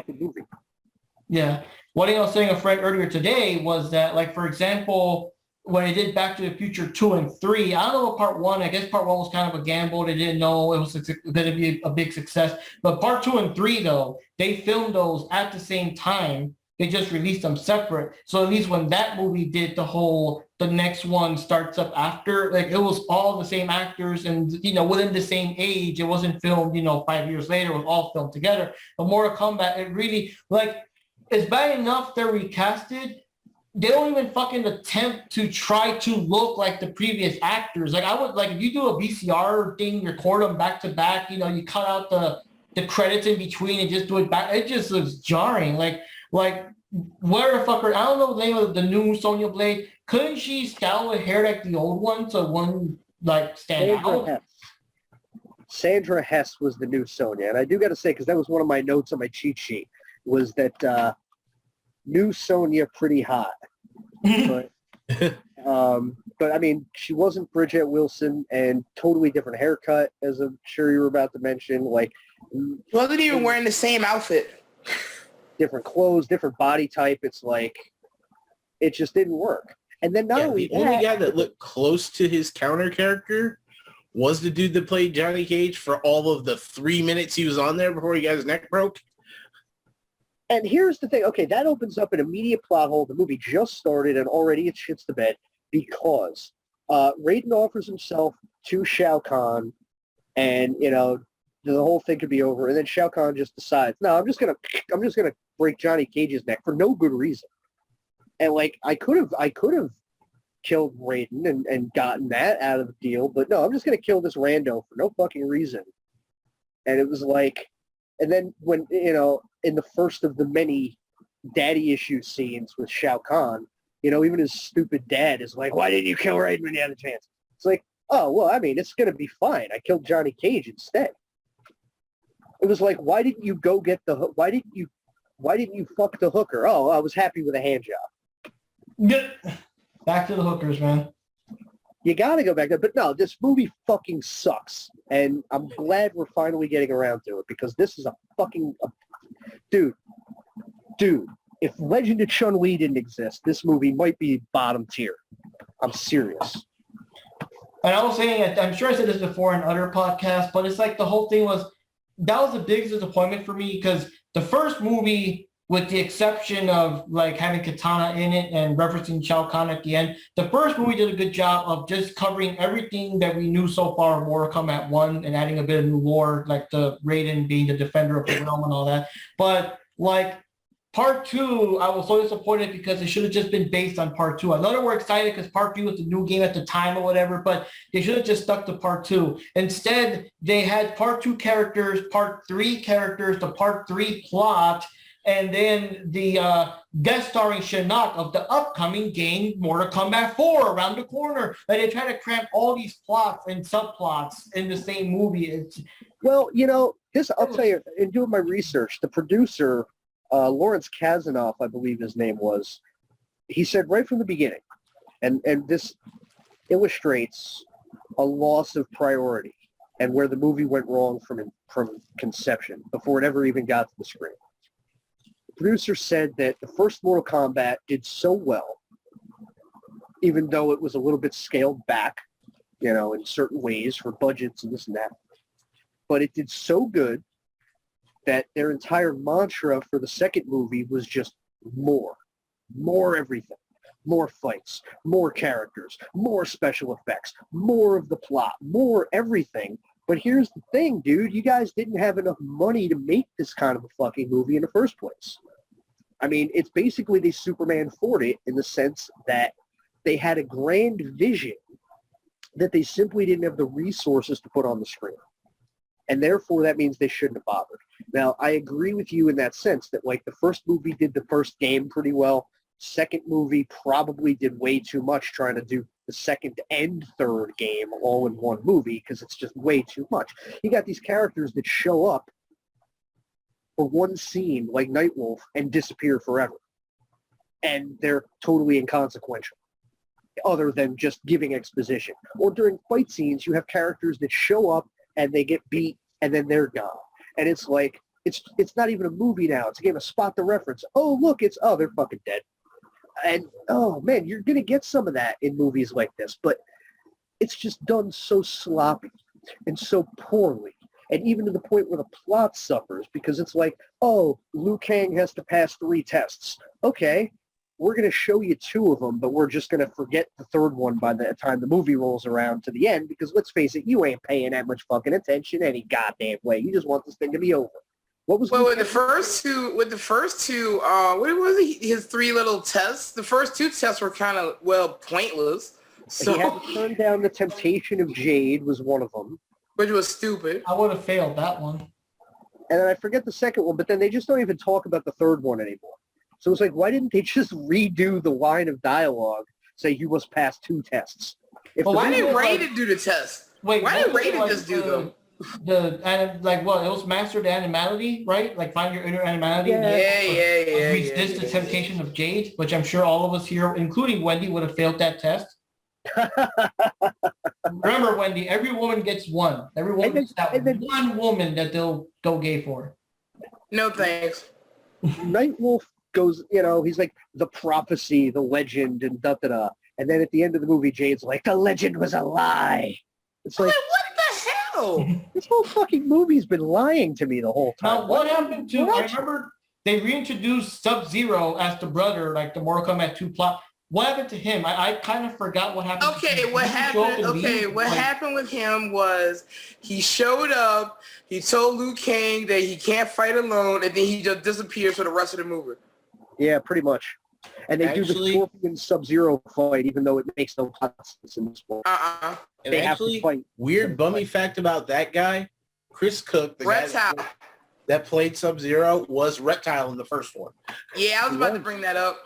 Yeah. One thing I was saying a friend earlier today was that, like, for example, when they did Back to the Future 2 and 3, I don't know what part 1, I guess part 1 was kind of a gamble. They didn't know it was going to be a big success. But part 2 and 3, though, they filmed those at the same time. They just released them separate. So at least when that movie did the next one starts up after, like, it was all the same actors and, within the same age. It wasn't filmed, 5 years later. It was all filmed together. But Mortal Kombat, it really, like, it's bad enough they're recasted. They don't even fucking attempt to try to look like the previous actors. Like, I would, like, if you do a VCR thing, record them back to back, you cut out the credits in between and just do it back. It just looks jarring. Like, where the fuck I don't know the name of the new Sonya Blade. Couldn't she style her hair like the old one so one, like, stand out? Sandra Hess was the new Sonya. And I do got to say, because that was one of my notes on my cheat sheet, was that new Sonya pretty hot. But I mean, she wasn't Bridget Wilson, and totally different haircut, as I'm sure you were about to mention. Like, wasn't even wearing the same outfit. Different clothes, different body type. It's like, it just didn't work. And then only guy that looked close to his counter character was the dude that played Johnny Cage for all of the 3 minutes he was on there before he got his neck broke. And here's the thing. Okay, that opens up an immediate plot hole. The movie just started and already it shits the bed, because Raiden offers himself to Shao Kahn, and the whole thing could be over. And then Shao Kahn just decides, no, I'm just gonna break Johnny Cage's neck for no good reason. And like, I could have killed Raiden and gotten that out of the deal, but no, I'm just gonna kill this rando for no fucking reason. And it was like, and then when in the first of the many daddy issue scenes with Shao Kahn, even his stupid dad is like, why didn't you kill Raiden when you had a chance? It's like, oh, well, I mean, it's going to be fine. I killed Johnny Cage instead. It was like, why didn't you go get why didn't you fuck the hooker? Oh, I was happy with a hand job. Yeah. Back to the hookers, man. You got to go back there. But no, this movie fucking sucks. And I'm glad we're finally getting around to it, because this is a fucking... Dude, if Legend of Chun-Li didn't exist, this movie might be bottom tier. I'm serious. And I was saying, I'm sure I said this before in other podcasts, but it's like the whole thing was, that was the biggest disappointment for me, because the first movie, with the exception of like having Katana in it and referencing Shao Kahn at the end, the first movie did a good job of just covering everything that we knew so far of Mortal Kombat 1 and adding a bit of new lore, like the Raiden being the defender of the realm and all that. But like part 2, I was so disappointed because it should have just been based on part 2. I know that we're excited because part 3 was the new game at the time or whatever, but they should have just stuck to part 2. Instead, they had part 2 characters, part 3 characters, the part 3 plot, and then the guest starring Shinnok of the upcoming game Mortal Kombat 4 around the corner. And they try to cram all these plots and subplots in the same movie. Well, I'll tell you, in doing my research, the producer Lawrence Kasanoff, I believe his name was, he said right from the beginning, and this illustrates a loss of priority and where the movie went wrong from conception before it ever even got to the screen. The producer said that the first Mortal Kombat did so well, even though it was a little bit scaled back, in certain ways for budgets and this and that, but it did so good that their entire mantra for the second movie was just more everything. More fights, more characters, more special effects, more of the plot, more everything. But here's the thing, dude. You guys didn't have enough money to make this kind of a fucking movie in the first place. I mean, it's basically they Superman 40 it in the sense that they had a grand vision that they simply didn't have the resources to put on the screen. And therefore, that means they shouldn't have bothered. Now, I agree with you in that sense that, like, the first movie did the first game pretty well. Second movie probably did way too much trying to do the second and third game all in one movie because it's just way too much. You got these characters that show up for one scene like Nightwolf and disappear forever. And they're totally inconsequential other than just giving exposition. Or during fight scenes, you have characters that show up and they get beat and then they're gone. And it's like, it's not even a movie now. It's a game of spot the reference. Oh, look, they're fucking dead. And, oh, man, you're going to get some of that in movies like this, but it's just done so sloppy and so poorly, and even to the point where the plot suffers because it's like, oh, Liu Kang has to pass 3 tests. Okay, we're going to show you 2 of them, but we're just going to forget the third one by the time the movie rolls around to the end because, let's face it, you ain't paying that much fucking attention any goddamn way. You just want this thing to be over. What was with the first two, what was it? His 3 little tests? The first 2 tests were kind of, pointless. So he had to turn down the temptation of Jade was one of them. Which was stupid. I would have failed that one. And then I forget the second one, but then they just don't even talk about the third one anymore. So it's like, why didn't they just redo the line of dialogue, say you must pass 2 tests? Why didn't Raiden do the test? Wait, why didn't Raiden just do them? It was master the animality, right? Like find your inner animality. Yeah. Resist the temptation of Jade, which I'm sure all of us here, including Wendy, would have failed that test. Remember, Wendy, every woman gets one. Every woman gets that one woman that they'll go gay for. No thanks. Nightwolf goes, he's like the prophecy, the legend, and da-da-da. And then at the end of the movie, Jade's like, the legend was a lie. It's like, what the hell? This whole fucking movie's been lying to me the whole time. Now, what happened to, I remember they reintroduced Sub-Zero as the brother, like the Mortal Kombat 2 plot. What happened to him? I kind of forgot what happened. What happened with him was he showed up, he told Liu Kang that he can't fight alone, and then he just disappears for the rest of the movie. Yeah, pretty much. And they do the Scorpion Sub-Zero fight, even though it makes no sense in this one. And actually, weird bummy fact about that guy, Chris Cook, the Reptile. guy that played Sub-Zero, was Reptile in the first one. Yeah, I was about to bring that up.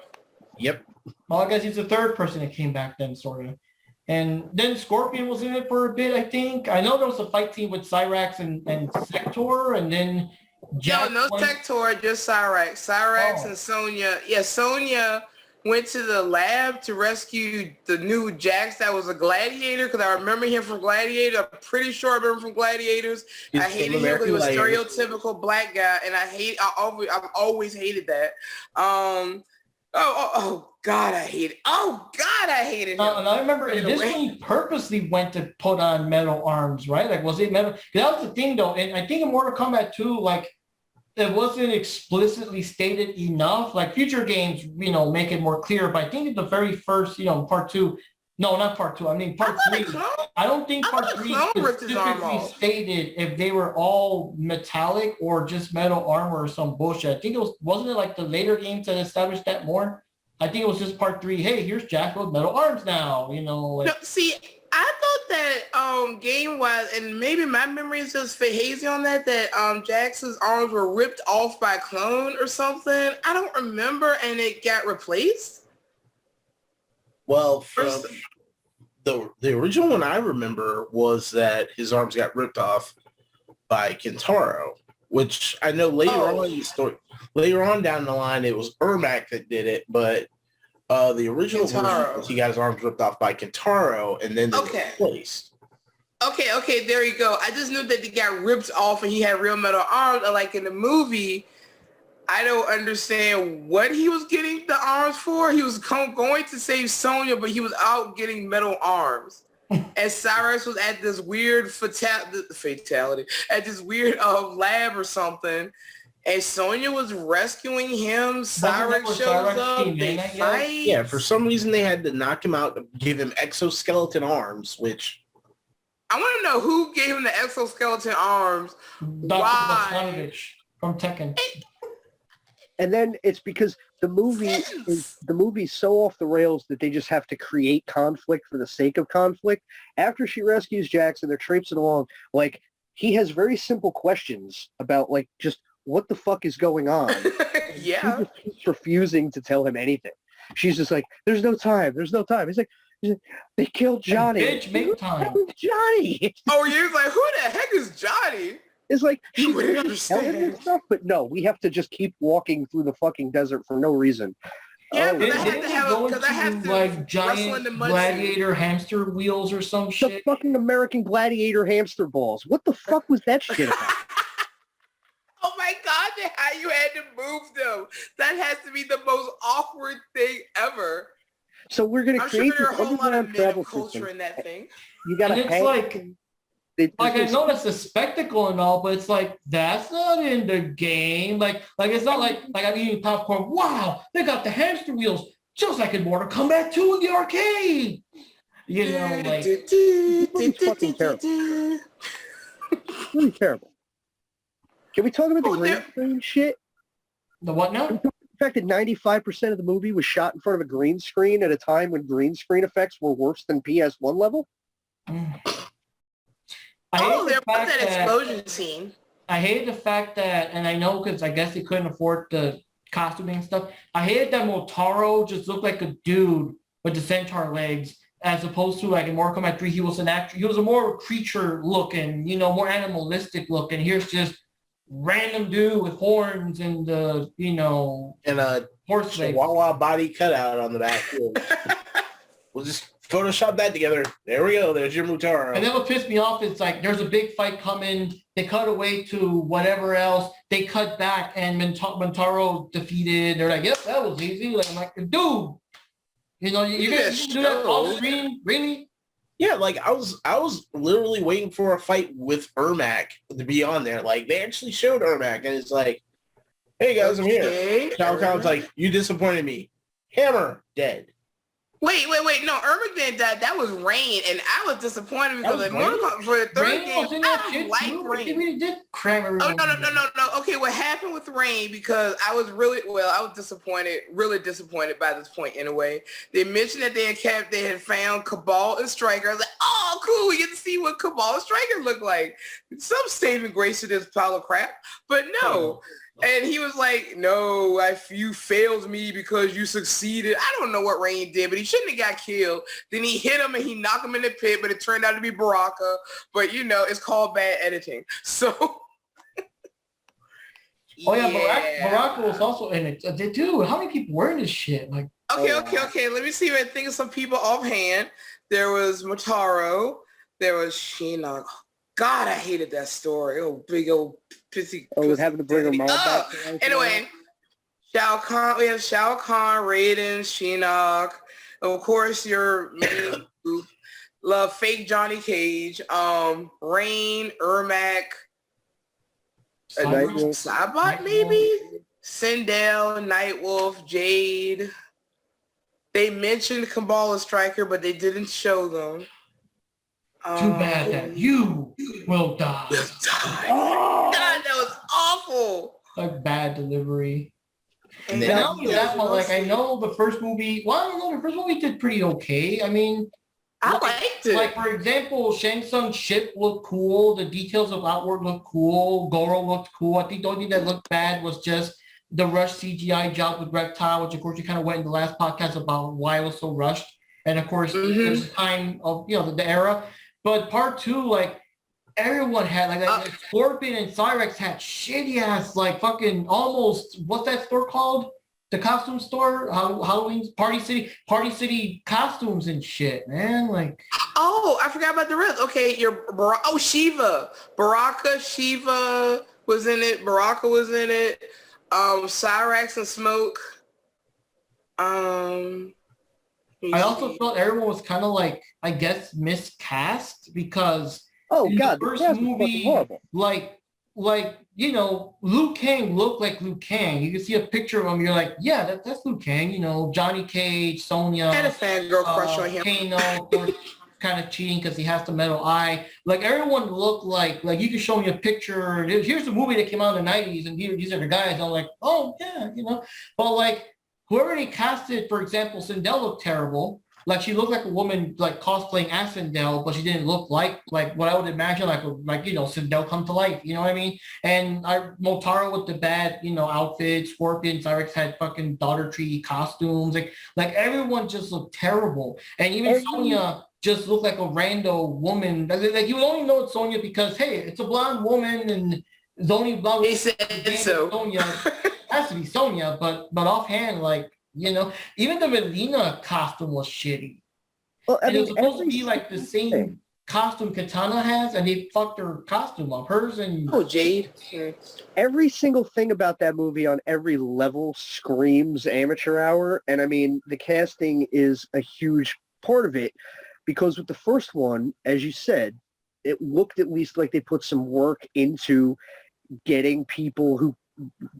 Yep. Well, I guess he's the third person that came back then, sort of. And then Scorpion was in it for a bit, I think. I know there was a fight team with Cyrax and Sector, and then no Sector, just Cyrax. Cyrax and Sonya. Yeah, Sonya went to the lab to rescue the new Jax that was a gladiator, because I remember him from Gladiator. I'm pretty sure I remember from Gladiators. I hated him because he was a stereotypical black guy, and I've always hated that. Oh God, I hate it. Oh God, I hated him. And I remember in this one, he purposely went to put on metal arms, right? Like, was it metal? That was the thing, though. And I think in Mortal Kombat 2, like, it wasn't explicitly stated enough. Like, future games, make it more clear. But I think in the very first, part 2, no, not part 2. I mean, part 3. I don't think part 3 specifically stated if they were all metallic or just metal armor or some bullshit. I think wasn't it like the later games that established that more? I think it was just part 3. Hey, here's Jax with metal arms now. No, see, I thought that game-wise, and maybe my memory is just hazy on that Jax's arms were ripped off by a clone or something. I don't remember, and it got replaced. Well, from the original one I remember was that his arms got ripped off by Kentaro. which I know later on down the line, it was Ermac that did it, but the original version, he got his arms ripped off by Kentaro, and then they replaced. Okay, there you go. I just knew that he got ripped off and he had real metal arms. Like in the movie, I don't understand what he was getting the arms for. He was going to save Sonya, but he was out getting metal arms. And Cyrus was at this weird fatality, at this weird lab or something. And Sonya was rescuing him. Cyrus shows up. They fight. Yeah, for some reason they had to knock him out to give him exoskeleton arms, which... I want to know who gave him the exoskeleton arms. Dr. Why? From Tekken. And then it's because the movie's so off the rails that they just have to create conflict for the sake of conflict. After she rescues Jackson, they're traipsing along. Like, he has very simple questions about, like, just what the fuck is going on. Yeah. She just keeps refusing to tell him anything. She's just like, there's no time. He's like, they killed Johnny. Bitch, make time. Johnny. Oh, you're like, who the heck is Johnny? It's like, You would understand. stuff, but no, we have to just keep walking through the fucking desert for no reason. Yeah, Oh, but I have to like wrestle in giant the mud gladiator hamster wheels or some the shit. fucking American Gladiator hamster balls. What the fuck was that shit about? Oh my God, how you had to move them. That has to be the most awkward thing ever. So we're going to I'm sure create there are this a whole lot of underground travel culture system. in that thing. You got to And it's hang. like I know that's a spectacle and all, but it's like that's not in the game. Like it's not like I'm eating popcorn. Wow, they got the hamster wheels just like in Mortal Kombat 2 in the arcade. You know, like It's fucking terrible. Really terrible. Can we talk about the green screen shit? the what now? The fact that 95% of the movie was shot in front of a green screen at a time when green screen effects were worse than PS1 level? There was that explosion scene. I hated the fact that, and I know because I guess they couldn't afford the costuming and stuff. I hated that Motaro just looked like a dude with the centaur legs, as opposed to like in Mortal Kombat 3, he was an actor. He was a more creature looking, more animalistic looking. Here's just random dude with horns and and a horse legs. Chihuahua body cutout on the back. We'll just Photoshop that together. There we go. There's your Mutaro. And then what pissed me off is like there's a big fight coming. They cut away to whatever else. They cut back and Montaro defeated. They're like, yep, that was easy. Like, I'm like, dude, you're gonna do that off screen? Really? Yeah, like I was literally waiting for a fight with Ermac to be on there. Like they actually showed Ermac, and it's like, hey guys, I'm here. Shao Kahn's like, you disappointed me. Hammer dead. Wait. No, Ermac didn't die. That was Rain, and I was disappointed because for the third game, I like Rain. We did cram everyone. Oh, no. Okay, what happened with Rain, because I was disappointed, really disappointed by this point anyway. They mentioned that they had found Cabal and Striker. I was like, oh, cool, we get to see what Cabal and Striker look like. Some saving grace to this pile of crap, but no. And he was like, no, you failed me because you succeeded. I don't know what Rain did, but he shouldn't have got killed. Then he hit him and he knocked him in the pit, but it turned out to be Baraka. But, it's called bad editing. So. Oh, yeah, Baraka was also in it. Dude, how many people were in this shit? Like, Okay. Let me see if I think of some people offhand. There was Motaro. There was Shinnok. God, I hated that story. Oh, big old pissy. Oh, having to bring them all back. Anyway, Shao Kahn. We have Shao Kahn, Raiden, Shinnok. Of course, your main group. Love fake Johnny Cage. Rain, Ermac, Saibot maybe. Sindel, Nightwolf, Jade. They mentioned Kabbalah Striker, but they didn't show them. Too bad that you will die. Oh, God, that was awful. Like bad delivery. And not only that, but like I know the first movie. Well, I don't know. The first movie did pretty okay. I mean, I liked it. Like for example, Shang Tsung's ship looked cool. The details of Outward looked cool. Goro looked cool. I think the only thing that looked bad was just the rushed CGI job with Reptile, which of course you kind of went in the last podcast about why it was so rushed. And of course, there's time of the era. But part two, like everyone had like Scorpion and Cyrex had shitty ass like fucking almost what's that store called? The costume store, Halloween Party City costumes and shit, man. Like, oh, I forgot about the rest. Okay, Shiva, Shiva was in it. Baraka was in it. Cyrax and Smoke. I also felt everyone was kind of like, I guess, miscast because the first movie, like you know, Liu Kang looked like Liu Kang. You can see a picture of him. You're like, yeah, that's Liu Kang. You know, Johnny Cage, Sonya, I had a fangirl crush on him. Kano, of course, kind of cheating because he has the metal eye. Like everyone looked like you can show me a picture. Here's the movie that came out in the '90s, and these are the guys. I'm like, oh yeah, you know. But like whoever they casted, for example, Sindel looked terrible. Like she looked like a woman like cosplaying as Sindel, but she didn't look like what I would imagine like you know Sindel come to life. You know what I mean? And Motaro with the bad outfit, Scorpion, Cyrex had fucking Daughter Tree costumes. Like everyone just looked terrible, and even Sonya just looked like a rando woman. Like you would only know it's Sonya because hey, it's a blonde woman and it's only blonde. He said so. Sonya has to be Sonya, but offhand like. You know, even the Melina costume was shitty. Well, it was supposed to be like the same costume Katana has, and they fucked her costume up. Hers and Jade. Every single thing about that movie on every level screams amateur hour, and I mean the casting is a huge part of it because with the first one, as you said, it looked at least like they put some work into getting people who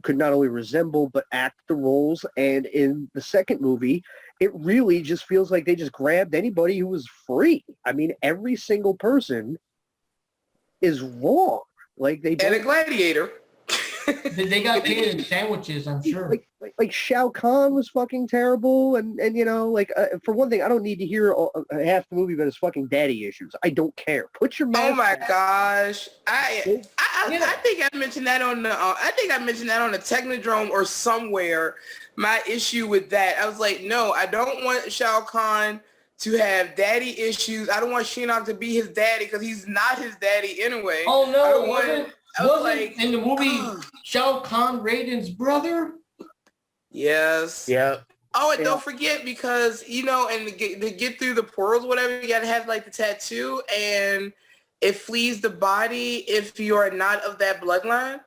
could not only resemble but act the roles, and in the second movie it really just feels like they just grabbed anybody who was free. I mean every single person is wrong. Like they and a gladiator. They got paid in sandwiches, I'm sure. Like Shao Kahn was fucking terrible, and you know, like for one thing, I don't need to hear half the movie about his fucking daddy issues. I don't care. Put your mask. Oh my gosh, I think I mentioned that on the Technodrome or somewhere. My issue with that, I was like, no, I don't want Shao Kahn to have daddy issues. I don't want Shinnok to be his daddy because he's not his daddy anyway. Oh no, wasn't in the movie Shao Kahn Raiden's brother? Yes. Yeah. Oh, and don't forget because and to get through the portals, whatever, you gotta have like the tattoo, and it flees the body if you are not of that bloodline,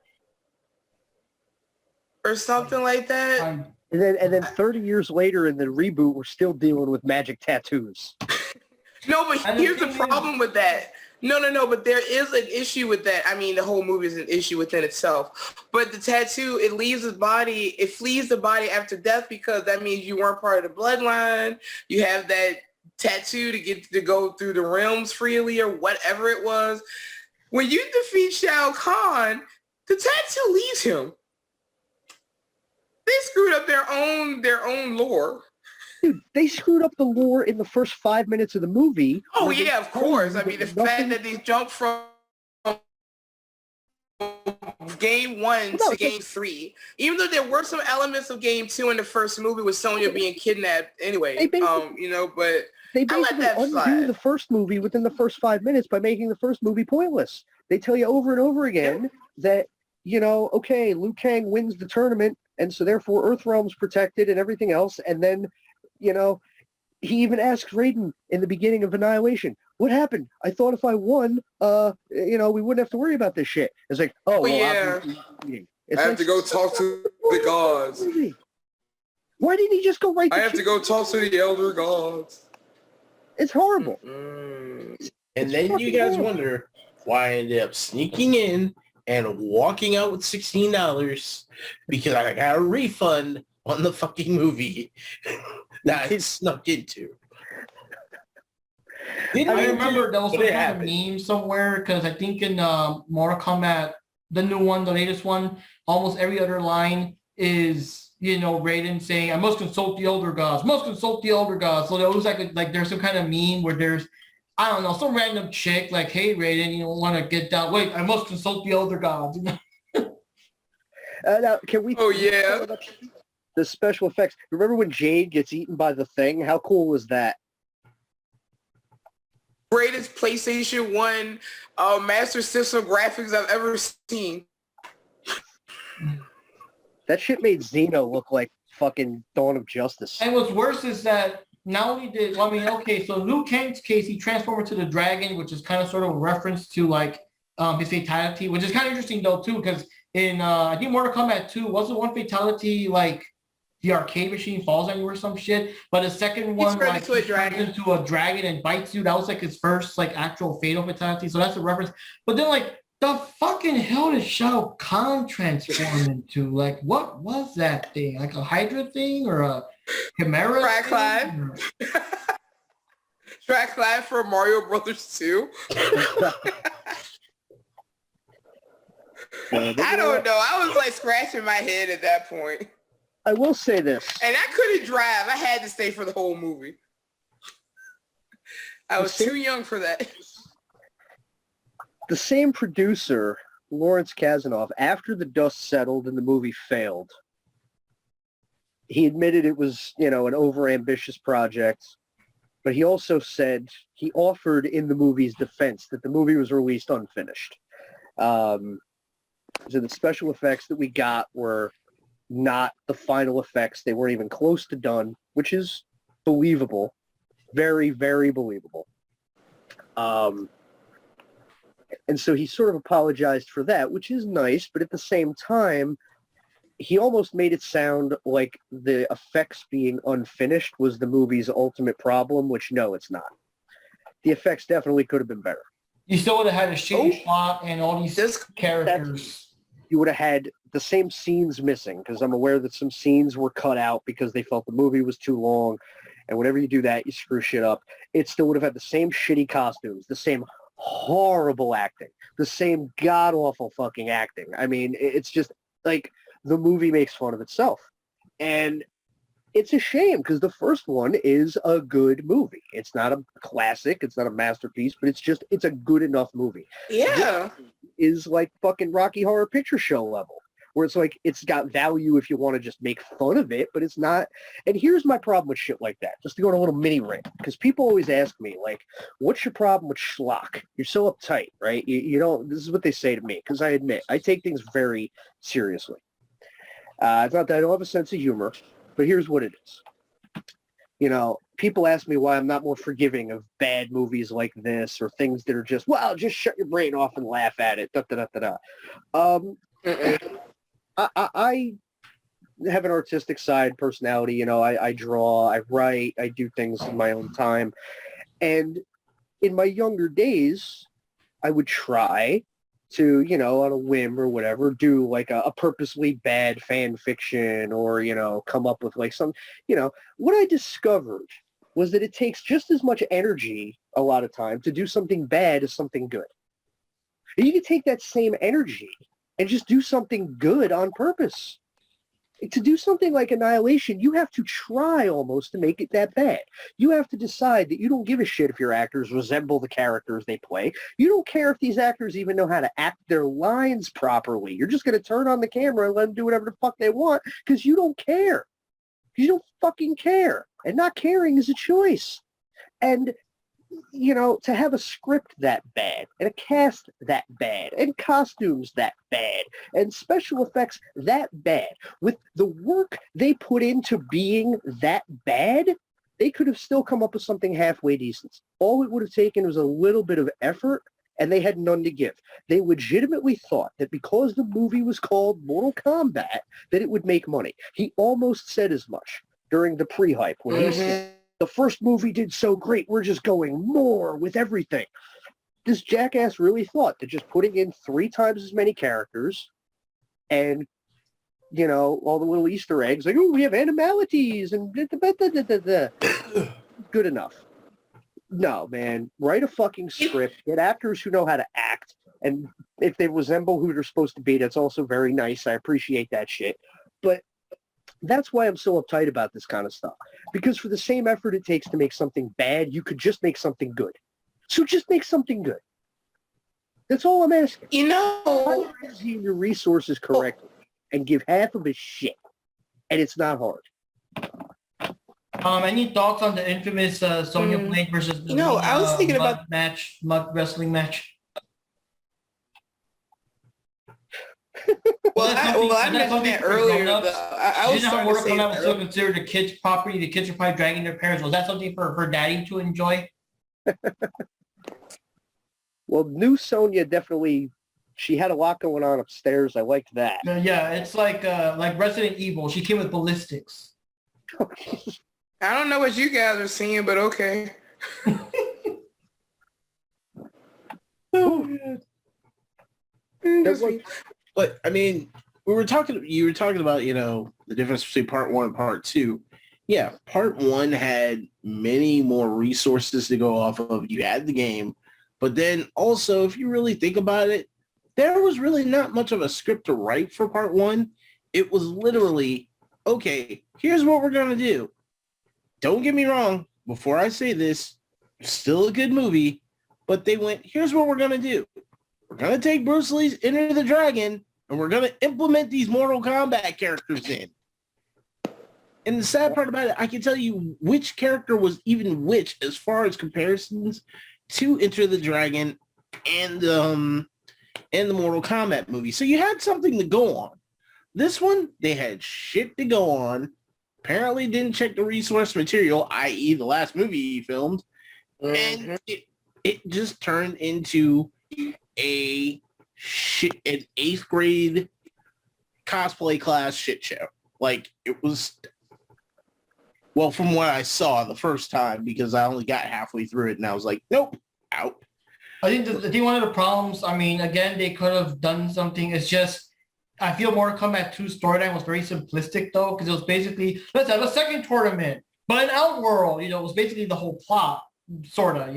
or something like that. And then 30 years later in the reboot, we're still dealing with magic tattoos. No, but here's the problem with that. No, but there is an issue with that. I mean, the whole movie is an issue within itself. But the tattoo, it leaves his body, it flees the body after death because that means you weren't part of the bloodline. You have that tattoo to get to go through the realms freely or whatever it was. When you defeat Shao Kahn, the tattoo leaves him. They screwed up their own lore. Dude, they screwed up the lore in the first 5 minutes of the movie. Oh, yeah, of course. I mean, the fact that they jumped from game 1 to game 3, even though there were some elements of game 2 in the first movie with Sonya being kidnapped anyway, but they basically undo the first movie within the first 5 minutes by making the first movie pointless. They tell you over and over again that, okay, Liu Kang wins the tournament, and so therefore Earthrealm's protected and everything else, and then he even asks Raiden in the beginning of Annihilation, what happened? I thought if I won, we wouldn't have to worry about this shit. It's like, oh, well, yeah. I have to go talk to the gods. Why didn't he just go right to I have to go talk to the elder gods. It's horrible. And then you guys wonder why I ended up sneaking in and walking out with $16 because I got a refund on the fucking movie that I snuck into. I remember there was some kind of meme somewhere because I think in Mortal Kombat, the new one, the latest one, almost every other line is, Raiden saying, I must consult the elder gods, must consult the elder gods. So there was like there's some kind of meme where there's, I don't know, some random chick like, hey, Raiden, you want to get down? Wait, I must consult the elder gods. Now, can we? Oh, yeah. The special effects. Remember when Jade gets eaten by the thing? How cool was that? greatest PlayStation 1 Master System graphics I've ever seen. That shit made Xeno look like fucking Dawn of Justice. And what's worse is that not only did, well, I mean, okay, so Liu Kang's case, he transformed into the dragon, which is kind of sort of a reference to like his fatality, which is kind of interesting though too, because in I think Mortal Kombat 2, wasn't one fatality like the arcade machine falls on you or some shit, but the second one like into a dragon. Into a dragon and bites you. That was like his first like actual fatal fatality. So that's a reference. But then like the fucking hell did Shao Kahn transform into? Like what was that thing? Like a Hydra thing or a Chimera? Track Climb. Track Climb for Mario Brothers 2. I don't know. I was like scratching my head at that point. I will say this. And I couldn't drive. I had to stay for the whole movie. I was too young for that. The same producer, Lawrence Kasanoff, after the dust settled and the movie failed, he admitted it was, an overambitious project, but he also said he offered in the movie's defense that the movie was released unfinished. So the special effects that we got were not the final effects. They weren't even close to done, which is believable. Very, very believable. And so he sort of apologized for that, which is nice, but at the same time, he almost made it sound like the effects being unfinished was the movie's ultimate problem, which no, it's not. The effects definitely could have been better. You still would have had a shitty plot and all these characters. You would have had the same scenes missing, because I'm aware that some scenes were cut out because they felt the movie was too long, and whenever you do that, you screw shit up. It still would have had the same shitty costumes, the same horrible acting, the same god-awful fucking acting. I mean, it's just like the movie makes fun of itself. And it's a shame because the first one is a good movie. It's not a classic. It's not a masterpiece, but it's a good enough movie. Yeah. Is like fucking Rocky Horror Picture Show level, where it's like it's got value if you want to just make fun of it, but it's not. And here's my problem with shit like that, just to go on a little mini rant, because people always ask me, like, what's your problem with schlock? You're so uptight, right? You don't, this is what they say to me, because I admit, I take things very seriously. It's not that I don't have a sense of humor, but here's what it is. People ask me why I'm not more forgiving of bad movies like this or things that are just, well, just shut your brain off and laugh at it. I have an artistic side personality. I draw, I write, I do things in my own time. And in my younger days, I would try to, on a whim or whatever, do like a purposely bad fan fiction or, come up with like some, what I discovered was that it takes just as much energy a lot of time to do something bad as something good. And you can take that same energy and just do something good on purpose. To do something like Annihilation, you have to try almost to make it that bad. You have to decide that you don't give a shit if your actors resemble the characters they play. You don't care if these actors even know how to act their lines properly. You're just going to turn on the camera and let them do whatever the fuck they want because you don't care. You don't fucking care. And not caring is a choice. And, to have a script that bad, and a cast that bad, and costumes that bad, and special effects that bad, with the work they put into being that bad, they could have still come up with something halfway decent. All it would have taken was a little bit of effort, and they had none to give. They legitimately thought that because the movie was called Mortal Kombat, that it would make money. He almost said as much during the pre-hype when he said, the first movie did so great, we're just going more with everything. This jackass really thought that just putting in 3 times as many characters and, all the little Easter eggs, like, oh, we have animalities and good enough. No, man. Write a fucking script. Get actors who know how to act. And if they resemble who they're supposed to be, that's also very nice. I appreciate that shit. But that's why I'm so uptight about this kind of stuff. Because for the same effort it takes to make something bad, you could just make something good. So just make something good. That's all I'm asking. Prioritize your resources correctly and give half of a shit. And it's not hard. Any thoughts on the infamous Sonya Blade versus the I was thinking about mud wrestling match? Well, I mentioned that earlier. I was starting to say Mortal Kombat was still considered a kid's property. The kids are probably dragging their parents. Was that something for daddy to enjoy? Well, new Sonya definitely, she had a lot going on upstairs. I liked that. Yeah, it's like Resident Evil. She came with ballistics. I don't know what you guys are seeing, but okay. But I mean, you were talking about, the difference between part 1 and part 2. Yeah, part 1 had many more resources to go off of. You had the game, but then also, if you really think about it, there was really not much of a script to write for part 1. It was literally, okay, here's what we're going to do. Don't get me wrong. Before I say this, still a good movie, but they went, here's what we're going to do. We're going to take Bruce Lee's Enter the Dragon, and we're going to implement these Mortal Kombat characters in. And the sad part about it, I can tell you which character was even which as far as comparisons to Enter the Dragon and the Mortal Kombat movie. So you had something to go on. This one, they had shit to go on. Apparently didn't check the resource material, i.e. the last movie he filmed. And it just turned into an 8th grade cosplay class shit show. Like, it was, well, from what I saw the first time, because I only got halfway through it and I was like, nope, out. I think one of the problems, I mean, again, they could have done something. It's just, I feel Mortal Kombat 2 storyline was very simplistic, though, because it was basically, let's have a second tournament, but an Outworld, it was basically the whole plot, sort of,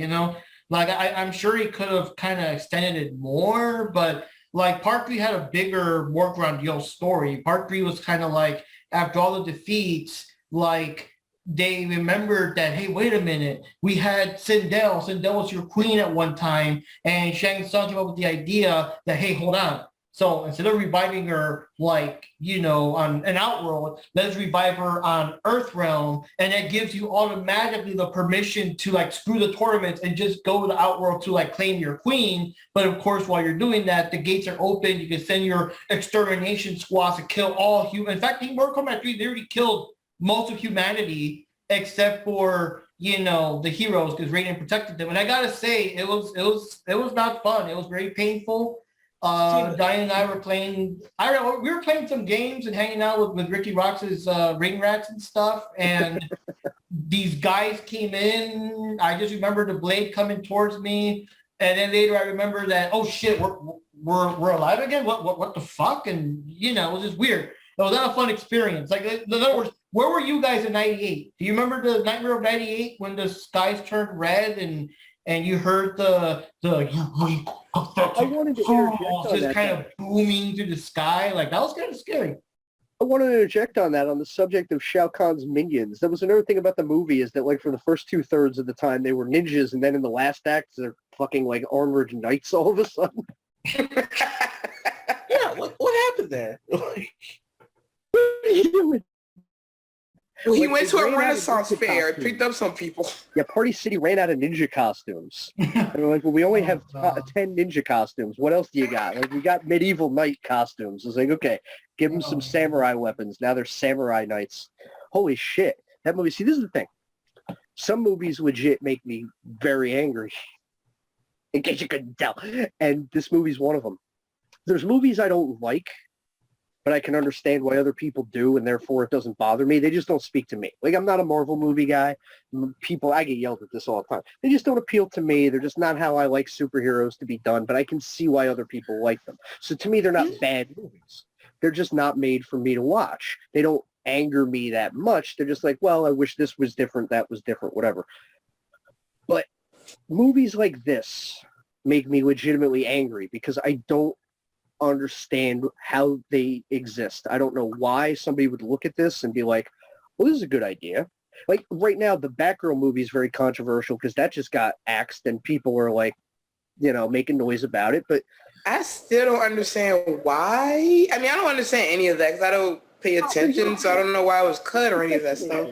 Like, I'm sure he could have kind of extended it more, but, like, Part 3 had a bigger, more grandiose story. Part 3 was kind of like, after all the defeats, like, they remembered that, hey, wait a minute, we had Sindel. Sindel was your queen at one time, and Shang Tsung came up with the idea that, hey, hold on. So instead of reviving her, like, on an Outworld, let's revive her on Earthrealm. And that gives you automatically the permission to, like, screw the tournaments and just go to the Outworld to, like, claim your queen. But of course, while you're doing that, the gates are open. You can send your extermination squads to kill all humans. In fact, in Mortal Kombat 3, they already killed most of humanity except for, the heroes, because Raiden protected them. And I gotta say, it was not fun. It was very painful. Diane and I were playing, we were playing some games and hanging out with Rikki Roxx's ring rats and stuff. And these guys came in. I just remember the blade coming towards me. And then later I remember that, oh shit, we're alive again? What the fuck? And, it was just weird. It was not a fun experience. Like, in other words, where were you guys in 98? Do you remember the Nightmare of 98 when the skies turned red and you heard the I wanted to interject on just that, kind of booming through the sky? Like, that was kind of scary. I wanted to interject on that, on the subject of Shao Kahn's minions. That was another thing about the movie, is that, like, for the first 2/3 of the time, they were ninjas, and then in the last act, they're fucking, like, armored knights all of a sudden. Yeah, what happened there? What are you doing? He Like, went they to a ran out of Renaissance ninja fair, costumes. picked up some people. Yeah, Party City ran out of ninja costumes. And we're like, well, we only have 10 ninja costumes. What else do you got? Like, we got medieval knight costumes. It's like, okay, give them some samurai weapons. Now they're samurai knights. Holy shit. That movie, see, this is the thing. Some movies legit make me very angry, in case you couldn't tell. And this movie's one of them. There's movies I don't like, but I can understand why other people do, and therefore it doesn't bother me. They just don't speak to me. Like, I'm not a Marvel movie guy. I get yelled at this all the time. They just don't appeal to me. They're just not how I like superheroes to be done, but I can see why other people like them. So to me, they're not bad movies. They're just not made for me to watch. They don't anger me that much. They're just like, well, I wish this was different, that was different, whatever. But movies like this make me legitimately angry because I don't understand how they exist. I don't know why somebody would look at this and be like, well, this is a good idea. Like, right now, the Batgirl movie is very controversial because that just got axed and people were like, making noise about it. But I still don't understand why. I mean, I don't understand any of that because I don't pay attention, so I don't know why it was cut or any of that stuff.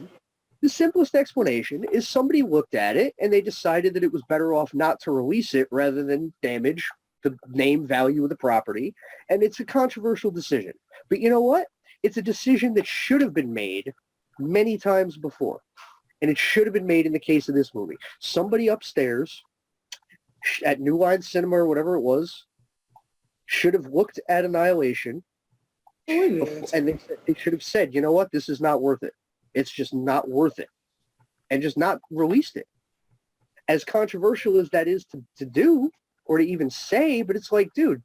The simplest explanation is somebody looked at it and they decided that it was better off not to release it rather than damage the name value of the property. And it's a controversial decision. But you know what? It's a decision that should have been made many times before. And it should have been made in the case of this movie. Somebody upstairs at New Line Cinema or whatever it was should have looked at Annihilation and they should have said, you know what? This is not worth it. It's just not worth it. And just not released it. As controversial as that is to do or to even say, but it's like, dude,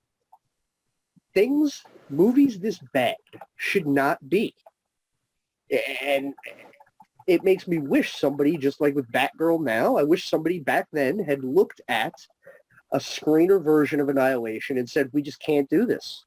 movies this bad should not be. And it makes me wish somebody, just like with Batgirl now, I wish somebody back then had looked at a screener version of Annihilation and said, we just can't do this.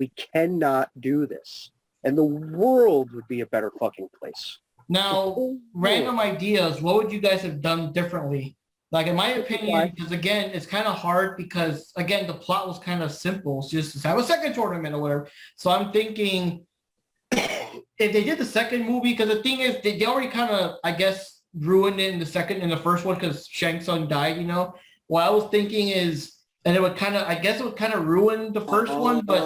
We cannot do this. And the world would be a better fucking place. Now, random ideas, what would you guys have done differently? Like, in my opinion, because again, it's kind of hard because, again, the plot was kind of simple. It's just have a second tournament or whatever. So I'm thinking if they did the second movie, because the thing is, they already kind of, I guess, ruined it in the first one because Shang Tsung died, you know? What I was thinking is, and it would kind of, I guess it would kind of ruin the first one, but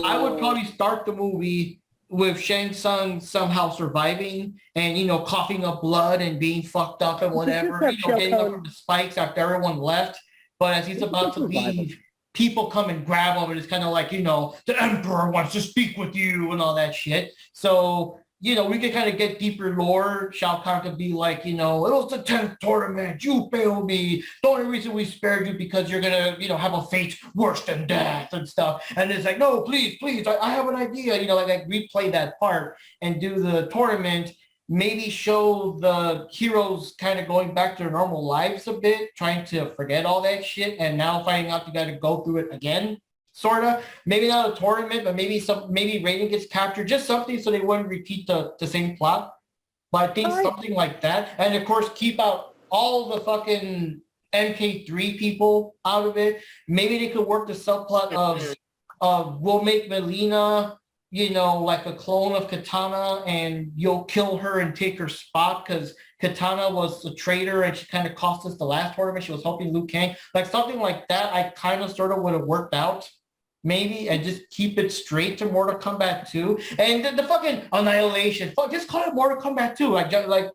I would probably start the movie with Shang Tsung somehow surviving and, you know, coughing up blood and being fucked up and whatever, you know, getting up from the spikes after everyone left. But as he's about to leave, people come and grab him, and it's kind of like, you know, the Emperor wants to speak with you and all that shit. So, you know, we could kind of get deeper lore. Shao Kahn could be like, you know, it was the 10th tournament. You failed me. The only reason we spared you because you're going to, you know, have a fate worse than death and stuff. And it's like, no, please, I have an idea. You know, like replay that part and do the tournament. Maybe show the heroes kind of going back to their normal lives a bit, trying to forget all that shit. And now finding out you got to go through it again. Sort of, maybe not a tournament, but maybe Raiden gets captured, just something so they wouldn't repeat the same plot. But I think something like that, and of course keep out all the fucking MK3 people out of it. Maybe they could work the subplot of we'll make Melina, you know, like a clone of Katana, and you'll kill her and take her spot because Katana was a traitor and she kind of cost us the last tournament. She was helping Liu Kang, like something like that. I kind of sort of would have worked out. Maybe, and just keep it straight to Mortal Kombat 2. And the fucking Annihilation. Fuck, just call it Mortal Kombat 2. Like,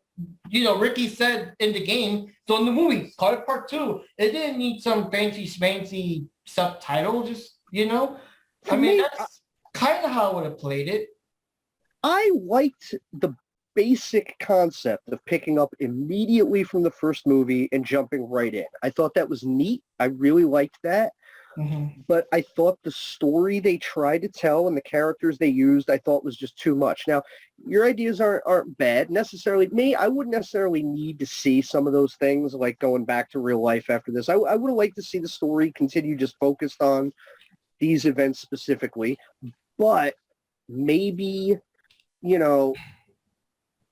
you know, Ricky said in the game. So in the movie, call it Part 2. It didn't need some fancy subtitle, just, you know. I mean, that's kind of how I would have played it. I liked the basic concept of picking up immediately from the first movie and jumping right in. I thought that was neat. I really liked that. Mm-hmm. But I thought the story they tried to tell and the characters they used, I thought was just too much. Now, your ideas aren't bad necessarily. I wouldn't necessarily need to see some of those things, like going back to real life after this. I would have liked to see the story continue just focused on these events specifically. But maybe, you know,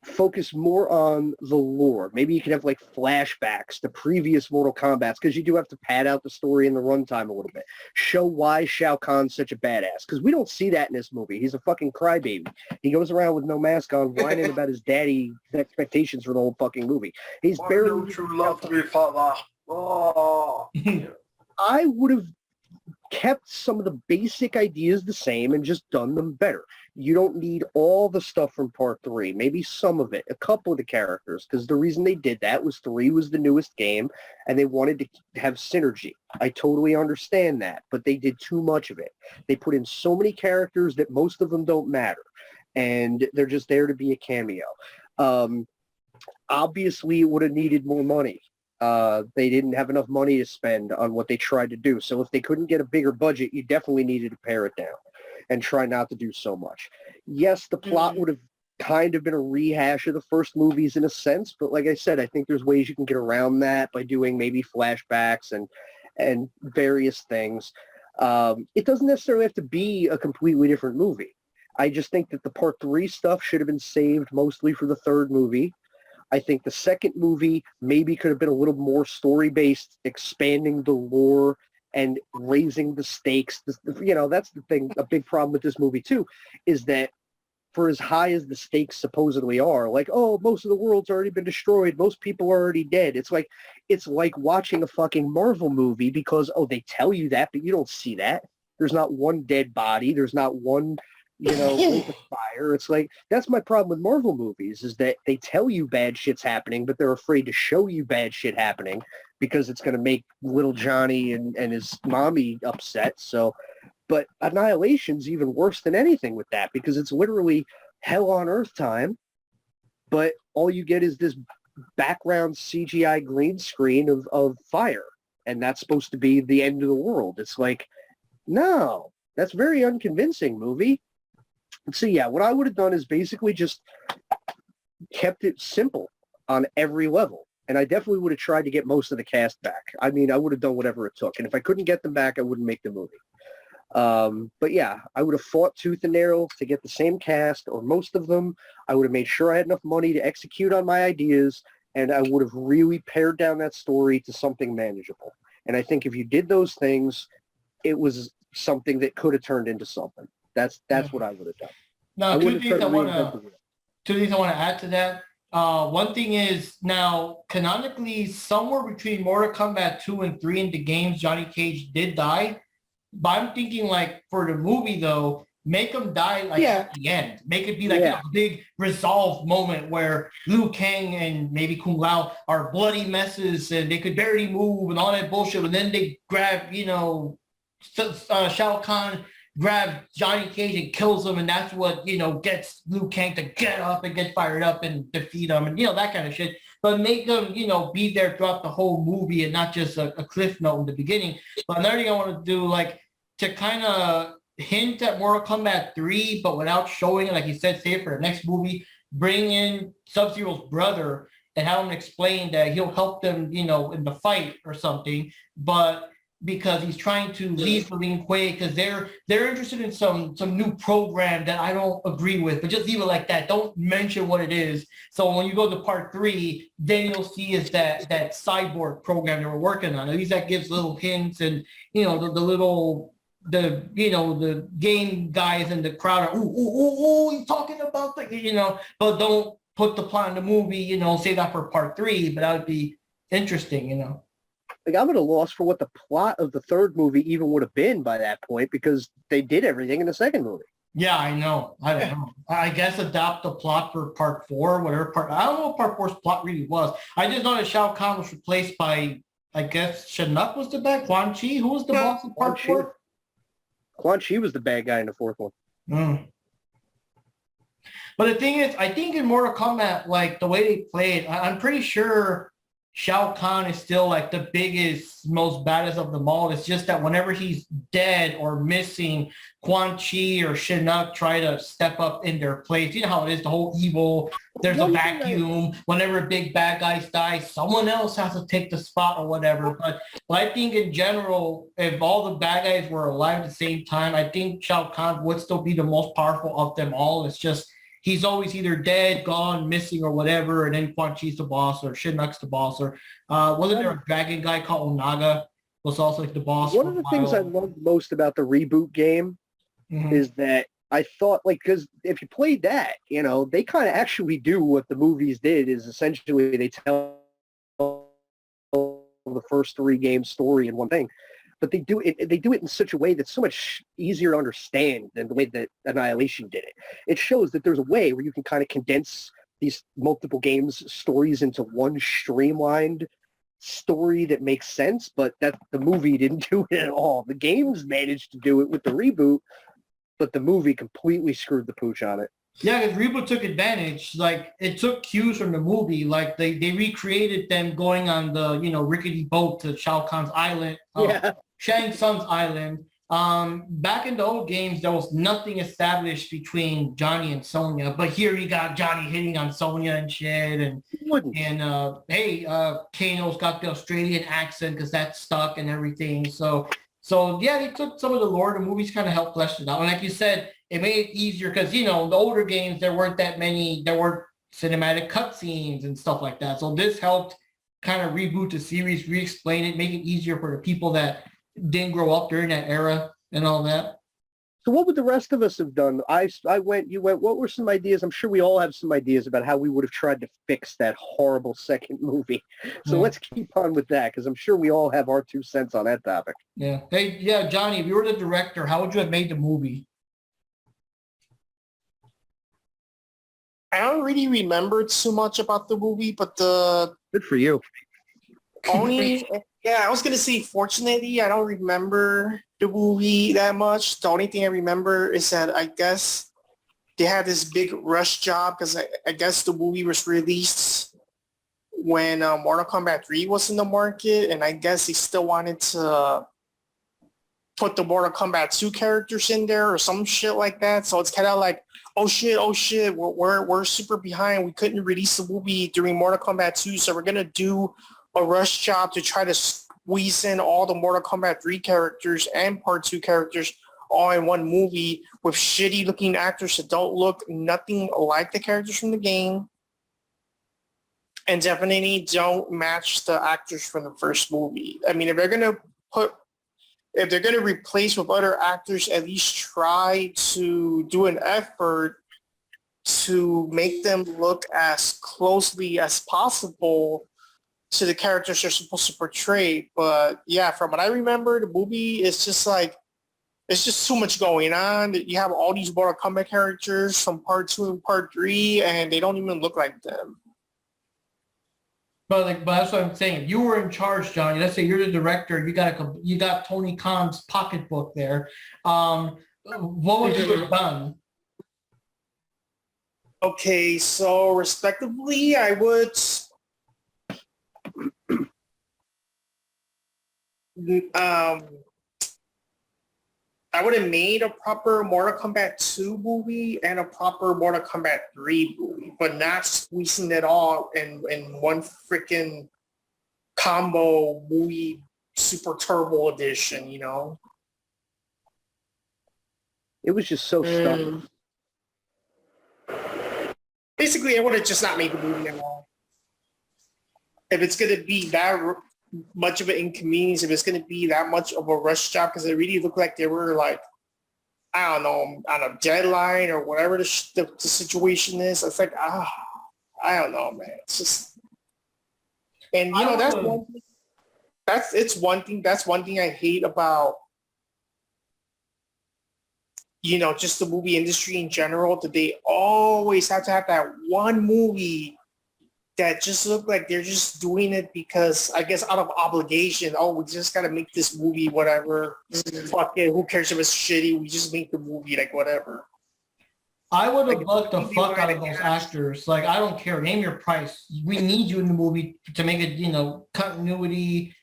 focus more on the lore. Maybe you could have like flashbacks to previous Mortal Kombats, because you do have to pad out the story in the runtime a little bit. Show why Shao Kahn's such a badass, because we don't see that in this movie. He's a fucking crybaby. He goes around with no mask on, whining about his daddy's expectations for the whole fucking movie. He's Why barely. don't you love me, Father? Oh. I would have kept some of the basic ideas the same and just done them better. You don't need all the stuff from Part 3, maybe some of it, a couple of the characters, because the reason they did that was 3 was the newest game, and they wanted to have synergy. I totally understand that, but they did too much of it. They put in so many characters that most of them don't matter, and they're just there to be a cameo. Obviously, it would have needed more money. They didn't have enough money to spend on what they tried to do. So if they couldn't get a bigger budget, you definitely needed to pare it down and try not to do so much. Yes, the plot would have kind of been a rehash of the first movies in a sense, but like I said, I think there's ways you can get around that by doing maybe flashbacks and various things. It doesn't necessarily have to be a completely different movie. I just think that the Part 3 stuff should have been saved mostly for the third movie. I think the second movie maybe could have been a little more story-based, expanding the lore and raising the stakes. You know, that's the thing, a big problem with this movie too, is that for as high as the stakes supposedly are, like, oh, most of the world's already been destroyed, most people are already dead. It's like watching a fucking Marvel movie because, oh, they tell you that, but you don't see that. There's not one dead body. There's not one, lake of fire. It's like, that's my problem with Marvel movies, is that they tell you bad shit's happening, but they're afraid to show you bad shit happening because it's going to make little Johnny and his mommy upset. So, but Annihilation's even worse than anything with that because it's literally hell on earth time, but all you get is this background CGI green screen of fire, and that's supposed to be the end of the world. It's like, no, that's very unconvincing, movie. So yeah, what I would have done is basically just kept it simple on every level. And I definitely would have tried to get most of the cast back. I mean, I would have done whatever it took. And if I couldn't get them back, I wouldn't make the movie. But yeah, I would have fought tooth and nail to get the same cast or most of them. I would have made sure I had enough money to execute on my ideas, and I would have really pared down that story to something manageable. And I think if you did those things, it was something that could have turned into something. That's what I would have done. Now, two things I want to add to that. One thing is, now, canonically, somewhere between Mortal Kombat 2 and 3 in the games, Johnny Cage did die. But I'm thinking, like, for the movie, though, make him die, like, at the end. Make it be, like, a big resolve moment where Liu Kang and maybe Kung Lao are bloody messes and they could barely move and all that bullshit. And then they grab, Shao Kahn grabs Johnny Cage and kills him, and that's what, gets Liu Kang to get up and get fired up and defeat him and, that kind of shit. But make them, be there throughout the whole movie and not just a cliff note in the beginning. But another thing I want to do, like, to kind of hint at Mortal Kombat 3, but without showing it, like you said, say it for the next movie, bring in Sub-Zero's brother and have him explain that he'll help them, in the fight or something. But because he's trying to leave for Lin Kuei, because they're interested in some new program that I don't agree with, but just leave it like that. Don't mention what it is. So when you go to part 3, then you'll see is that cyborg program they were working on. At least that gives little hints, and the game guys in the crowd are he's talking about the but don't put the plot in the movie, save that for part 3, but that would be interesting, Like, I'm at a loss for what the plot of the third movie even would have been by that point, because they did everything in the second movie. Yeah, I know. I don't know. I guess adapt the plot for part 4, whatever part. I don't know what part 4's plot really was. I just know that Shao Kahn was replaced by, I guess, Shinnok was the bad. Quan Chi, who was the boss of part 4? Quan Chi was the bad guy in the fourth one. But the thing is, I think in Mortal Kombat, like, the way they played, I'm pretty sure Shao Kahn is still, like, the biggest, most baddest of them all. It's just that whenever he's dead or missing, Quan Chi or Shinnok try to step up in their place. You know how it is, the whole evil, there's a vacuum. Whenever big bad guys die, someone else has to take the spot or whatever. But I think in general, if all the bad guys were alive at the same time, I think Shao Kahn would still be the most powerful of them all. It's just he's always either dead, gone, missing, or whatever, and then Quan Chi's the boss, or Shinnok's the boss, or wasn't there a dragon guy called Onaga was also like the boss? One of the things I loved most about the reboot game is that I thought, like, because if you played that, they kind of actually do what the movies did, is essentially they tell the first 3 game story in one thing. But they do it in such a way that's so much easier to understand than the way that Annihilation did it. It shows that there's a way where you can kind of condense these multiple games stories into one streamlined story that makes sense, but that the movie didn't do it at all. The games managed to do it with the reboot, but the movie completely screwed the pooch on it. Yeah, because Reboot took advantage. Like, it took cues from the movie. Like, they recreated them going on the, rickety boat to Shao Kahn's island, Shang Tsung's island. Back in the old games, there was nothing established between Johnny and Sonya. But here you got Johnny hitting on Sonya and shit. And Kano's got the Australian accent because that's stuck and everything. So yeah, they took some of the lore. The movies kind of helped flesh it out. And like you said, it made it easier because, the older games, there weren't cinematic cutscenes and stuff like that. So this helped kind of reboot the series, re-explain it, make it easier for the people that didn't grow up during that era and all that. So what would the rest of us have done? I went, you went. What were some ideas? I'm sure we all have some ideas about how we would have tried to fix that horrible second movie. So let's keep on with that, because I'm sure we all have our 2 cents on that topic. Yeah. Hey, yeah, Johnny, if you were the director, how would you have made the movie? I don't really remember too much about the movie, but the Good for you. only, I was going to say, fortunately, I don't remember the movie that much. The only thing I remember is that I guess they had this big rush job because I guess the movie was released when Mortal Kombat 3 was in the market, and I guess they still wanted to put the Mortal Kombat 2 characters in there or some shit like that. So it's kind of like, oh shit, we're super behind. We couldn't release the movie during Mortal Kombat 2, so we're gonna do a rush job to try to squeeze in all the Mortal Kombat 3 characters and Part 2 characters all in one movie with shitty looking actors that don't look nothing like the characters from the game and definitely don't match the actors from the first movie. I mean, if they're going to replace with other actors, at least try to do an effort to make them look as closely as possible to the characters they're supposed to portray. But yeah, from what I remember, the movie is just like, it's just too much going on. You have all these Mortal Kombat characters from Part 2 and Part 3, and they don't even look like them. But that's what I'm saying. If you were in charge, Johnny, let's say you're the director, you got Tony Khan's pocketbook there. What would you have done? Okay, so respectively, I would have made a proper Mortal Kombat 2 movie and a proper Mortal Kombat 3 movie, but not squeezing it all in one freaking combo movie, super turbo edition, you know? It was just so stuck. Basically, I would have just not made the movie at all. If it's going to be that much of an inconvenience, if it's going to be that much of a rush job, because it really looked like they were like, I don't know, on a deadline or whatever the situation is. It's like, I don't know, man. It's just, and you know, that's one thing I hate about, you know, just the movie industry in general, that they always have to have that one movie that just look like they're just doing it because, I guess, out of obligation. Oh, we just got to make this movie, whatever. Fuck it, who cares if it's shitty? We just make the movie, like, whatever. I would have bugged the fuck out of those actors. Like, I don't care. Name your price. We need you in the movie to make it, you know, continuity.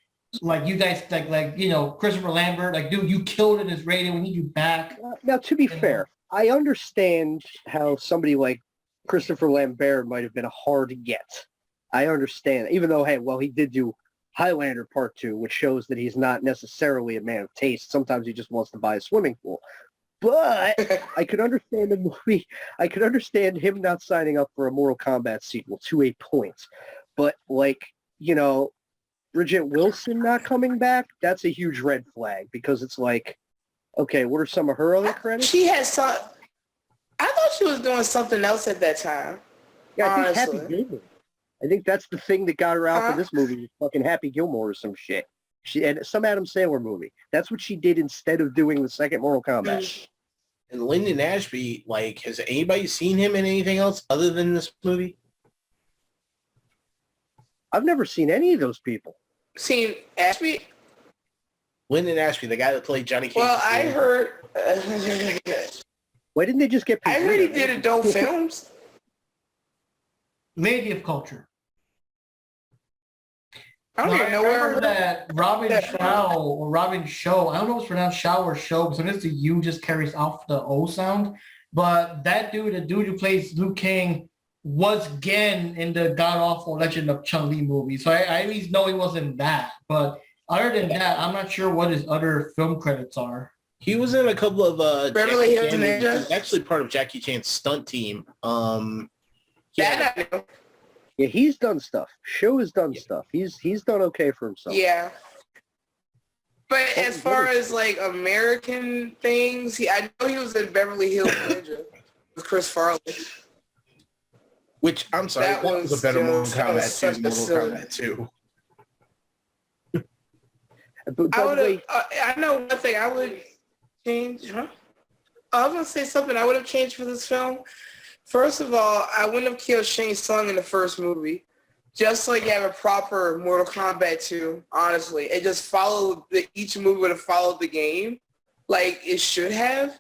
Like, you guys, like you know, Christopher Lambert, like, dude, you killed it as Raiden. We need you back. Now, to be fair, I understand how somebody like Christopher Lambert might have been a hard get. I understand, even though, hey, well, he did do Highlander Part 2, which shows that he's not necessarily a man of taste. Sometimes he just wants to buy a swimming pool. But I could understand the movie. I could understand him not signing up for a Mortal Kombat sequel to a point. But, like, you know, Bridget Wilson not coming back, that's a huge red flag, because it's like, okay, what are some of her other credits? She had some. I thought she was doing something else at that time. Yeah, I think Happy Gilmore. I think that's the thing that got her out for this movie, fucking Happy Gilmore or some shit. And some Adam Sandler movie. That's what she did instead of doing the second Mortal Kombat. And Lyndon Ashby, like, has anybody seen him in anything else other than this movie? I've never seen any of those people. Seen Ashby? Lyndon Ashby, the guy that played Johnny Cage. Well, I heard. Why didn't they just get? I heard he did adult films. Lady of Culture. I don't even know where that Robin Shaw or Robin Show. I don't know if it's pronounced Shaw or Show, but sometimes the U just carries off the O sound. But that dude, the dude who plays Liu Kang, was Gen in the god-awful Legend of Chun-Li movie. So I at least know he wasn't that. But other than that, I'm not sure what his other film credits are. He was in a couple of Beverly Hills Ninja. He's actually part of Jackie Chan's stunt team. That I know. Yeah, he's done stuff. Show has done stuff. He's done okay for himself. Yeah. But as far as like American things, I know he was in Beverly Hills Ninja with Chris Farley. Which, I'm sorry, that was a better Mortal Kombat 2 than Mortal Kombat 2. I know one thing I would change. I was going to say something I would have changed for this film. First of all, I wouldn't have killed Shang Tsung in the first movie. Just so you have a proper Mortal Kombat 2, honestly. It just followed, each movie would have followed the game like it should have.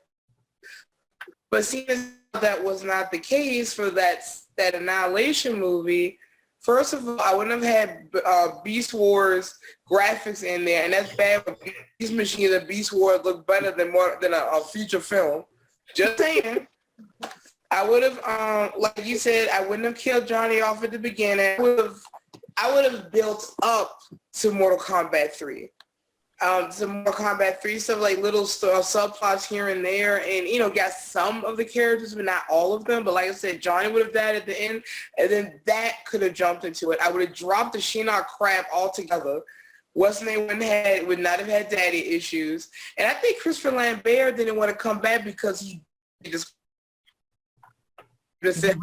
But seeing as that was not the case for that Annihilation movie, first of all, I wouldn't have had Beast Wars graphics in there, and that's bad for Beast Machine. The Beast Wars look better than a feature film. Just saying. I would have, like you said, I wouldn't have killed Johnny off at the beginning. I would have built up to Mortal Kombat 3. To Mortal Kombat 3 stuff, like little subplots here and there, and got some of the characters, but not all of them. But like I said, Johnny would have died at the end, and then that could have jumped into it. I would have dropped the Shinnok crap altogether. What's name would not have had daddy issues, and I think Christopher Lambert didn't want to come back because he just said,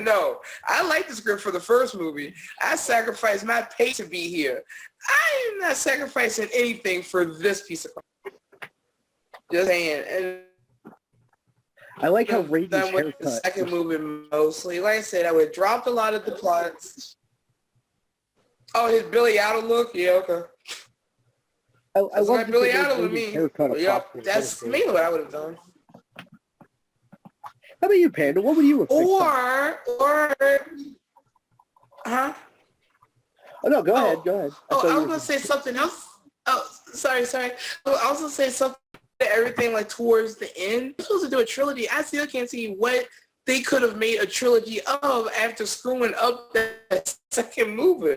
no, I like the script for the first movie. I sacrificed my pay to be here. I am not sacrificing anything for this piece of crap. Just saying. And I like how Raiden's done with haircut. the second movie mostly. Like I said, I would have dropped a lot of the plots. Oh, his Billy Idol look? Yeah, okay. I love like Billy Idol Idol with me. Yep, that's mainly what I would have done. How about you, Panda? What would you have picked huh? Oh, no, go ahead. Go ahead. I was going to say something else. Oh, sorry. I was going to say something, everything like towards the end. You're supposed to do a trilogy. I still can't see what they could have made a trilogy of after screwing up that second movie.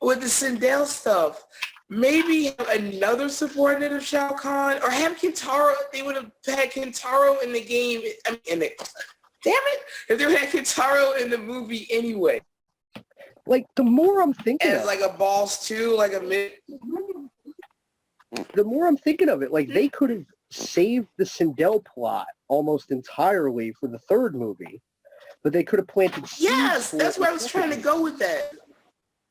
With the Sindel stuff. Maybe have another subordinate of Shao Kahn, or have Kintaro. They would have had Kintaro in the game. Damn it! If they would have had Kintaro in the movie anyway. Like, the more I'm thinking as like a boss too, like a mid. The more I'm thinking of it, like they could have saved the Sindel plot almost entirely for the third movie, but they could have planted seeds. Yes, that's where I was trying to go with that.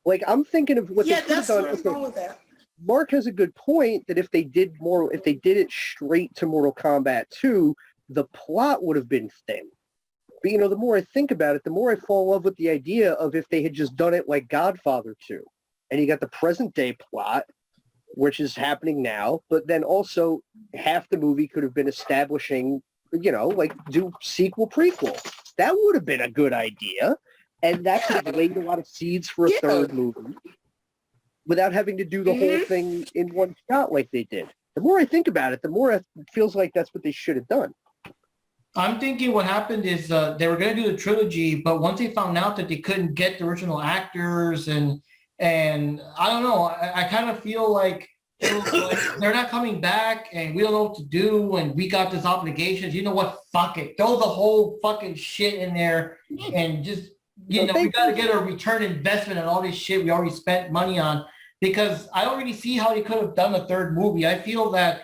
Like, I'm thinking of what they could have done. Where I was going with that. Mark has a good point that if they did it straight to Mortal Kombat 2, the plot would have been thin. But, the more I think about it, the more I fall in love with the idea of if they had just done it like Godfather 2. And you got the present day plot, which is happening now, but then also half the movie could have been establishing, like do sequel prequel. That would have been a good idea. And that could have laid a lot of seeds for a third movie without having to do the whole thing in one shot like they did. The more I think about it, the more it feels like that's what they should have done. I'm thinking what happened is they were going to do the trilogy, but once they found out that they couldn't get the original actors and I don't know, I kind of feel like it was like they're not coming back and we don't know what to do and we got this obligations. You know what? Fuck it. Throw the whole fucking shit in there and just, we got to get a return investment on all this shit we already spent money on, because I don't really see how they could have done a third movie. I feel that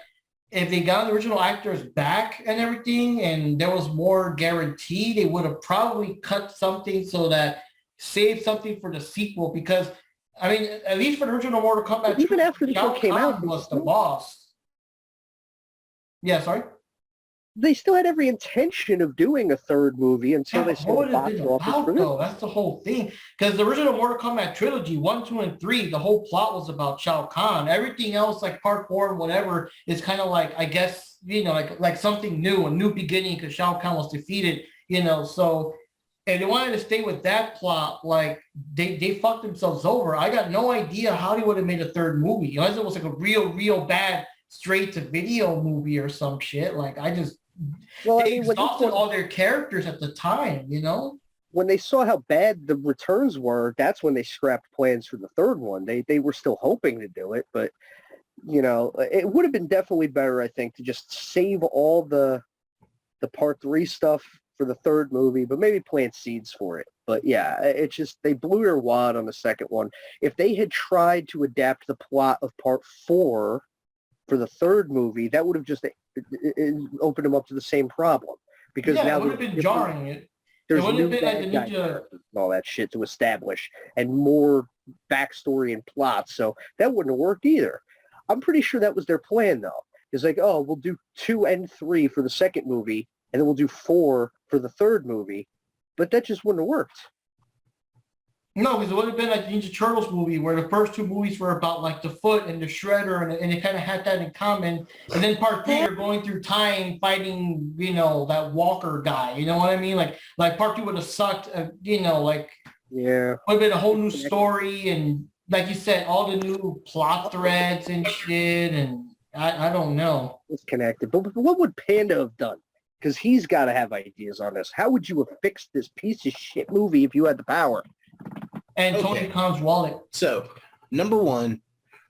if they got the original actors back and everything and there was more guarantee, they would have probably cut something so that saved something for the sequel, because I mean, at least for the original Mortal Kombat, even after the show came out, was the boss. Yeah, sorry? They still had every intention of doing a third movie until they saw the box office for it. That's the whole thing. Because the original Mortal Kombat trilogy, 1, 2, and 3, the whole plot was about Shao Kahn. Everything else, like part 4 and whatever, is kind of like, I guess, like something new, a new beginning, because Shao Kahn was defeated, so if they wanted to stay with that plot, like they fucked themselves over. I got no idea how they would have made a third movie, unless it was like a real bad straight to video movie or some shit. Like they exhausted all their characters at the time, When they saw how bad the returns were, that's when they scrapped plans for the third one. They were still hoping to do it, but it would have been definitely better, I think, to just save all the part 3 stuff for the third movie, but maybe plant seeds for it. But yeah, it's just they blew their wad on the second one. If they had tried to adapt the plot of part 4 for the third movie, that would have just opened them up to the same problem. Because Yeah, now it would have been jarring. there's would new have been like bad the guy ninja. characters and all that shit to establish, and more backstory and plot. So that wouldn't have worked either. I'm pretty sure that was their plan, though. It's like, oh, we'll do 2 and 3 for the second movie, and then we'll do 4 for the third movie. But that just wouldn't have worked. No, because it would have been like the Ninja Turtles movie, where the first 2 movies were about like the Foot and the Shredder, and it kind of had that in common. And then part 3, you're going through time fighting, that Walker guy. You know what I mean? Like part 2 would have sucked. Like Yeah. would have been a whole new story, and like you said, all the new plot threads and shit. And I don't know. It's connected. But what would Panda have done? Because he's got to have ideas on this. How would you have fixed this piece of shit movie if you had the power? And Tony Khan's wallet. So, number one,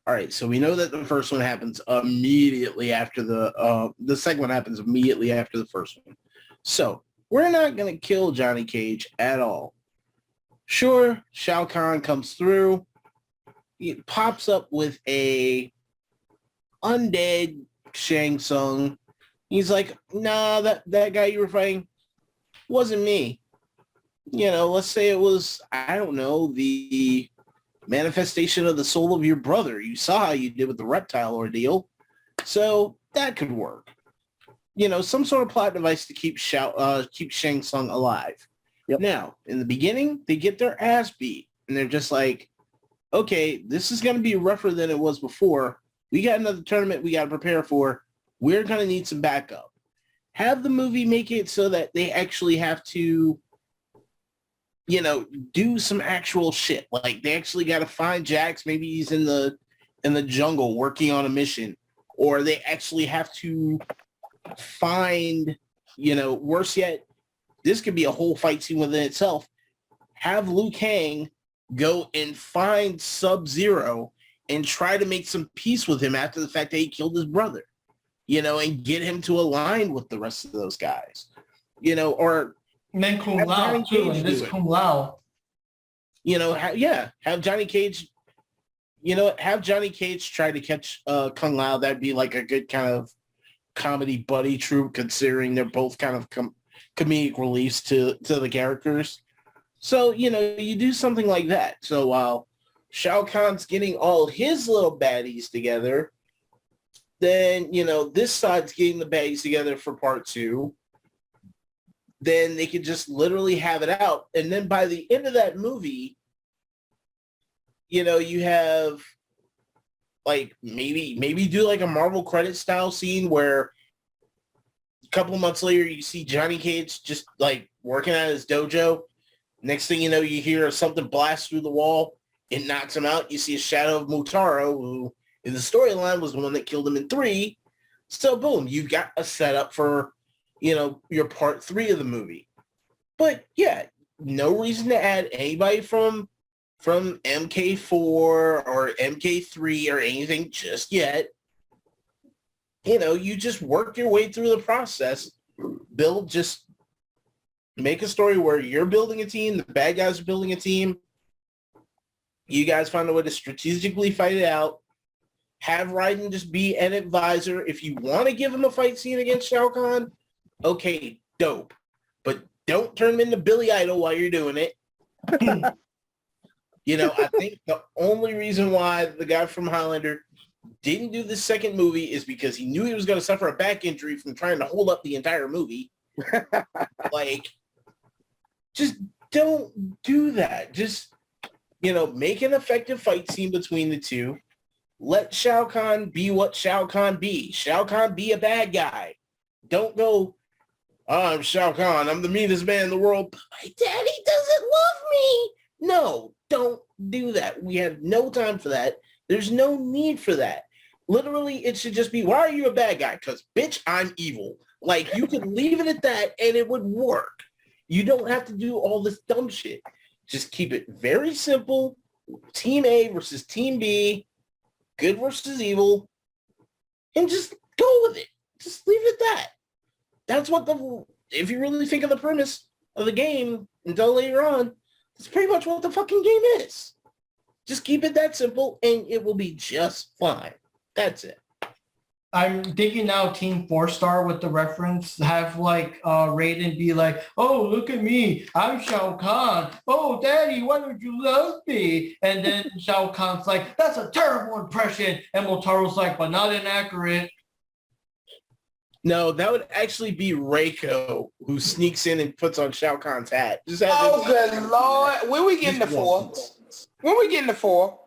all right, so we know that the first one happens immediately after the second one happens immediately after the first one. So, we're not going to kill Johnny Cage at all. Sure, Shao Kahn comes through. He pops up with a undead Shang Tsung. He's like, nah, that guy you were fighting wasn't me. Let's say it was, I don't know, the manifestation of the soul of your brother. You saw how you did with the reptile ordeal. So that could work. Some sort of plot device to keep Shang Tsung alive. Yep. Now, in the beginning, they get their ass beat. And they're just like, okay, this is going to be rougher than it was before. We got another tournament we got to prepare for. We're going to need some backup. Have the movie make it so that they actually have to do some actual shit. Like they actually got to find Jax. Maybe he's in the jungle working on a mission, or they actually have to find, worse yet, this could be a whole fight scene within itself. Have Liu Kang go and find Sub-Zero and try to make some peace with him after the fact that he killed his brother, and get him to align with the rest of those guys, or And then Kung Lao too, and this Kung Lao. Have Johnny Cage, have Johnny Cage try to catch Kung Lao. That'd be like a good kind of comedy buddy troupe, considering they're both kind of comedic reliefs to the characters. So, you do something like that. So while Shao Kahn's getting all his little baddies together, then, this side's getting the baddies together for part 2. Then they could just literally have it out. And then by the end of that movie, you have like maybe do like a Marvel credit style scene where a couple of months later you see Johnny Cage just like working at his dojo. Next thing you know, you hear something blast through the wall. It knocks him out. You see a shadow of Mutaro, who in the storyline was the one that killed him in 3. So boom, you got a setup for your part 3 of the movie. But yeah, no reason to add anybody from MK4 or MK3 or anything just yet. You just work your way through the process. Just make a story where you're building a team, the bad guys are building a team. You guys find a way to strategically fight it out. Have Raiden just be an advisor. If you want to give him a fight scene against Shao Kahn, okay, dope. But don't turn him into Billy Idol while you're doing it. I think the only reason why the guy from Highlander didn't do the second movie is because he knew he was going to suffer a back injury from trying to hold up the entire movie. Just don't do that. Just, make an effective fight scene between the two. Let Shao Kahn be what Shao Kahn be. Shao Kahn be a bad guy. Don't go, I'm Shao Kahn. I'm the meanest man in the world. But my daddy doesn't love me. No, don't do that. We have no time for that. There's no need for that. Literally, it should just be, why are you a bad guy? Because, bitch, I'm evil. Like, you could leave it at that and it would work. You don't have to do all this dumb shit. Just keep it very simple. Team A versus Team B. Good versus evil. And just go with it. Just leave it at that. That's what if you really think of the premise of the game until later on, It's pretty much what the fucking game is. Just keep it that simple and it will be just fine. That's it. I'm thinking now Team 4-Star with the reference, have like Raiden be like, oh, look at me, I'm Shao Kahn. Oh, Daddy, why don't you love me? And then Shao Kahn's like, that's a terrible impression. And Motaro's like, but not inaccurate. No, that would actually be Reiko, who sneaks in and puts on Shao Kahn's hat. Just Oh, good Lord. When we getting the 4? When we getting the 4?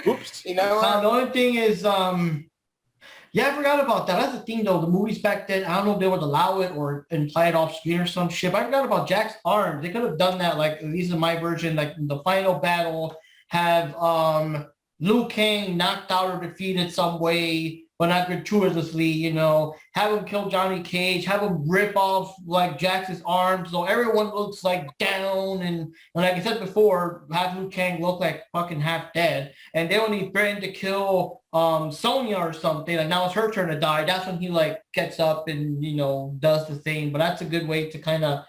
Oops. You know what? The only thing is, yeah, I forgot about that. That's the thing, though. The movies back then, I don't know if they would allow it or imply it off screen or some shit. But I forgot about Jack's arms. They could have done that, like, at least in my version, like the final battle, have Liu Kang knocked out or defeated some way, but not gratuitously, you know, have him kill Johnny Cage, have him rip off like Jax's arms so everyone looks like down, and like I said before, have Liu Kang look like fucking half dead. And then when he threatened to kill Sonya or something, like now it's her turn to die, that's when he like gets up and, you know, does the thing. But that's a good way to kind of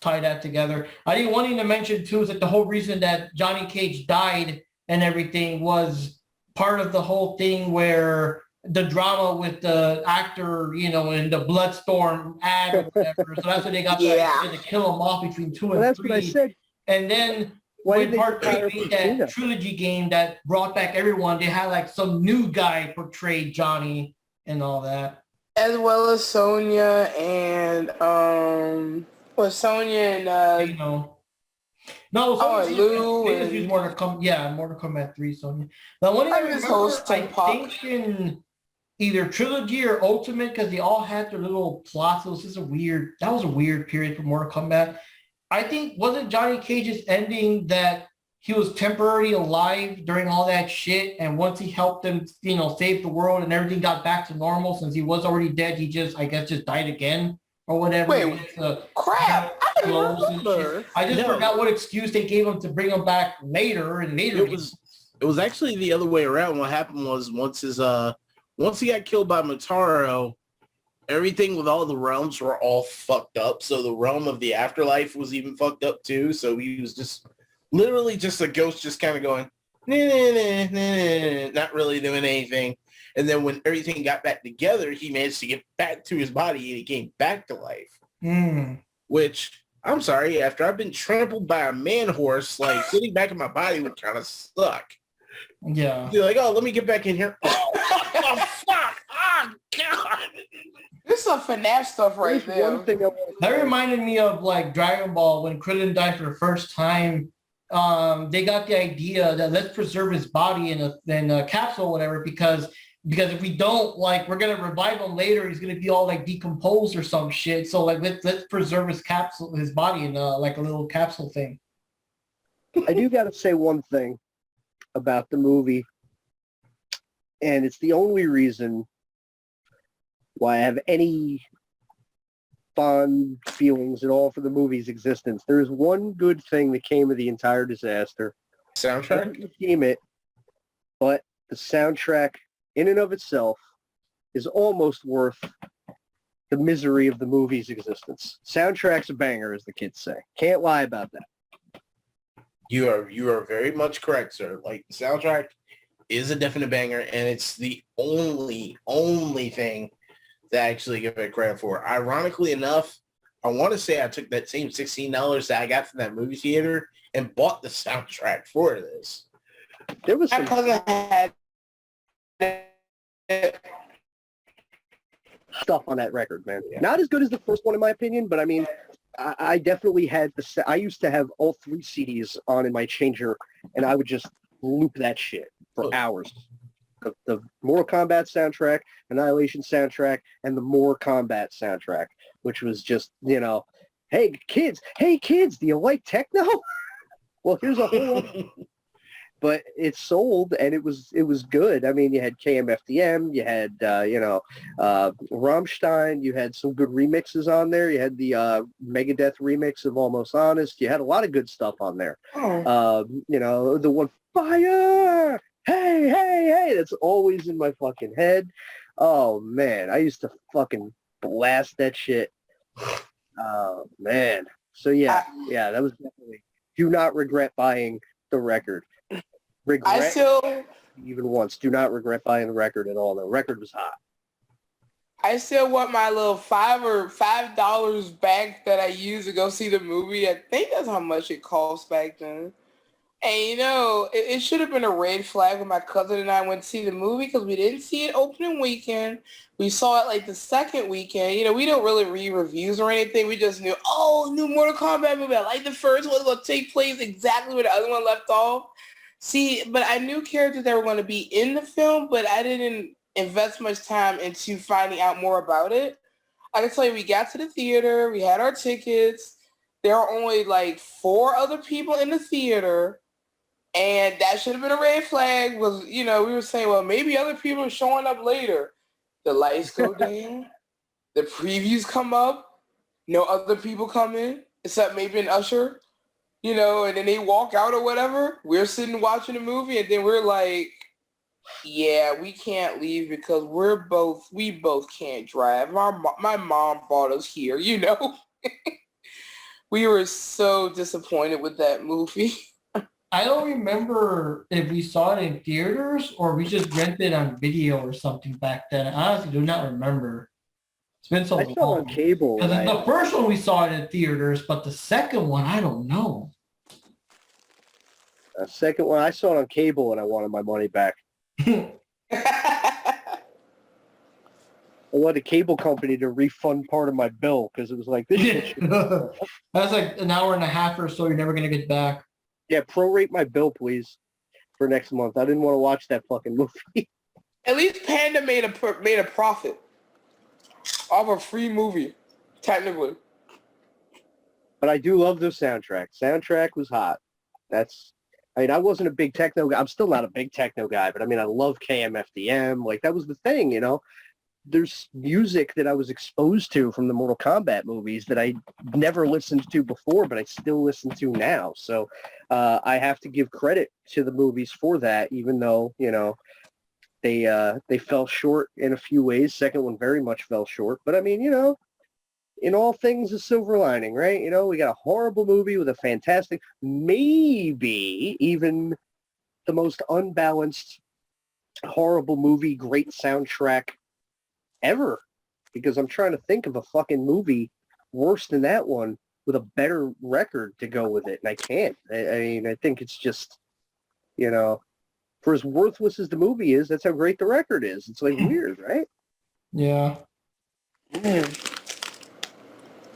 tie that together. I think one thing to mention too is that the whole reason that Johnny Cage died and everything was part of the whole thing where the drama with the actor, you know, in the Bloodstorm ad or whatever. So that's when they got to kill him off between 2 and 3. That's what I said. And then when Part 3 made that trilogy game that brought back everyone, they had like some new guy portrayed Johnny and all that. As well as Sonya and Sonya and you know. No, Lou they just use Mortal Kombat 3, Sonya. The one thing I remember, I think in either trilogy or Ultimate, because they all had their little plots. It was just that was a weird period for Mortal Kombat. I think, wasn't Johnny Cage's ending that he was temporarily alive during all that shit, and once he helped them, you know, save the world and everything got back to normal, since he was already dead, he just, I guess, just died again or whatever. Wait, crap! I just forgot what excuse they gave him to bring him back later. It was actually the other way around. What happened was once he got killed by Motaro, everything with all the realms were all fucked up. So the realm of the afterlife was even fucked up too. So he was just literally just a ghost, just kind of going, nah, nah, nah, nah, not really doing anything. And then when everything got back together, he managed to get back to his body and he came back to life. Which, I'm sorry, after I've been trampled by a man horse, like getting back in my body would kind of suck. Yeah. You're like, oh, let me get back in here. Oh, fuck. Oh, God. This is some FNAF stuff right there. One thing that reminded me of like Dragon Ball when Krillin died for the first time. They got the idea that let's preserve his body in a capsule or whatever, because if we don't, like, we're gonna revive him later, he's gonna be all like decomposed or some shit. So like let's preserve his body in like a little capsule thing. I do got to say one thing about the movie, and it's the only reason why I have any fond feelings at all for the movie's existence. There is one good thing that came of the entire disaster. Soundtrack? Name it, but the soundtrack in and of itself is almost worth the misery of the movie's existence. Soundtrack's a banger, as the kids say. Can't lie about that. You are very much correct, sir. Like, the soundtrack is a definite banger, and it's the only thing that I actually give it credit for. Ironically enough, I want to say I took that same $16 that I got from that movie theater and bought the soundtrack for this. There was some stuff on that record, man. Yeah. Not as good as the first one, in my opinion, but I mean, I definitely had I used to have all 3 CDs on in my changer, and I would just loop that shit for hours. The Mortal Kombat soundtrack, Annihilation soundtrack, and the Mortal Kombat soundtrack, which was just, you know, hey kids, do you like techno? Well, here's a whole but it sold, and it was good. I mean, you had KMFDM, you had Rammstein, you had some good remixes on there. You had the Megadeth remix of Almost Honest. You had a lot of good stuff on there. The one Fire, hey, that's always in my fucking head. Oh man, I used to fucking blast that shit. Oh man, So yeah, that was definitely. Do not regret buying the record. Regret even once. Do not regret buying the record at all. The record was hot. I still want my little $5 back that I used to go see the movie. I think that's how much it cost back then. And you know, it should have been a red flag when my cousin and I went to see the movie because we didn't see it opening weekend. We saw it like the second weekend. You know, we don't really read reviews or anything. We just knew, new Mortal Kombat movie. I like the first one. It's going to take place exactly where the other one left off. See, but I knew characters that were going to be in the film, but I didn't invest much time into finding out more about it. I can tell you, we got to the theater. We had our tickets. There are only like 4 other people in the theater. And that should have been a red flag. Was, you know, we were saying, well, maybe other people are showing up later. The lights go down. The previews come up. No other people come in except maybe an usher, you know, and then they walk out or whatever. We're sitting watching the movie, and then we're like, yeah, we can't leave because we both can't drive. My mom brought us here, you know. We were so disappointed with that movie. I don't remember if we saw it in theaters or we just rented on video or something back then. I honestly do not remember. It's been so long. I saw it on cable. The first one we saw it in theaters, but the second one, I don't know. The second one, I saw it on cable and I wanted my money back. I wanted the cable company to refund part of my bill because it was like this shit. That's like an hour and a half or so you're never going to get back. Yeah, prorate my bill, please, for next month. I didn't want to watch that fucking movie. At least Panda made a profit off a free movie, technically. But I do love the soundtrack. Soundtrack was hot. I wasn't a big techno guy. I'm still not a big techno guy, but I mean, I love KMFDM. Like, that was the thing, you know? There's music that I was exposed to from the Mortal Kombat movies that I never listened to before, but I still listen to now. So I have to give credit to the movies for that, even though, you know, they fell short in a few ways. Second one very much fell short. But I mean, you know, in all things a silver lining, right? You know, we got a horrible movie with a fantastic, maybe even the most unbalanced, horrible movie, great soundtrack ever, because I'm trying to think of a fucking movie worse than that one with a better record to go with it, and I can't. I mean, I think it's just, you know, for as worthless as the movie is, that's how great the record is. It's like weird, right? Yeah.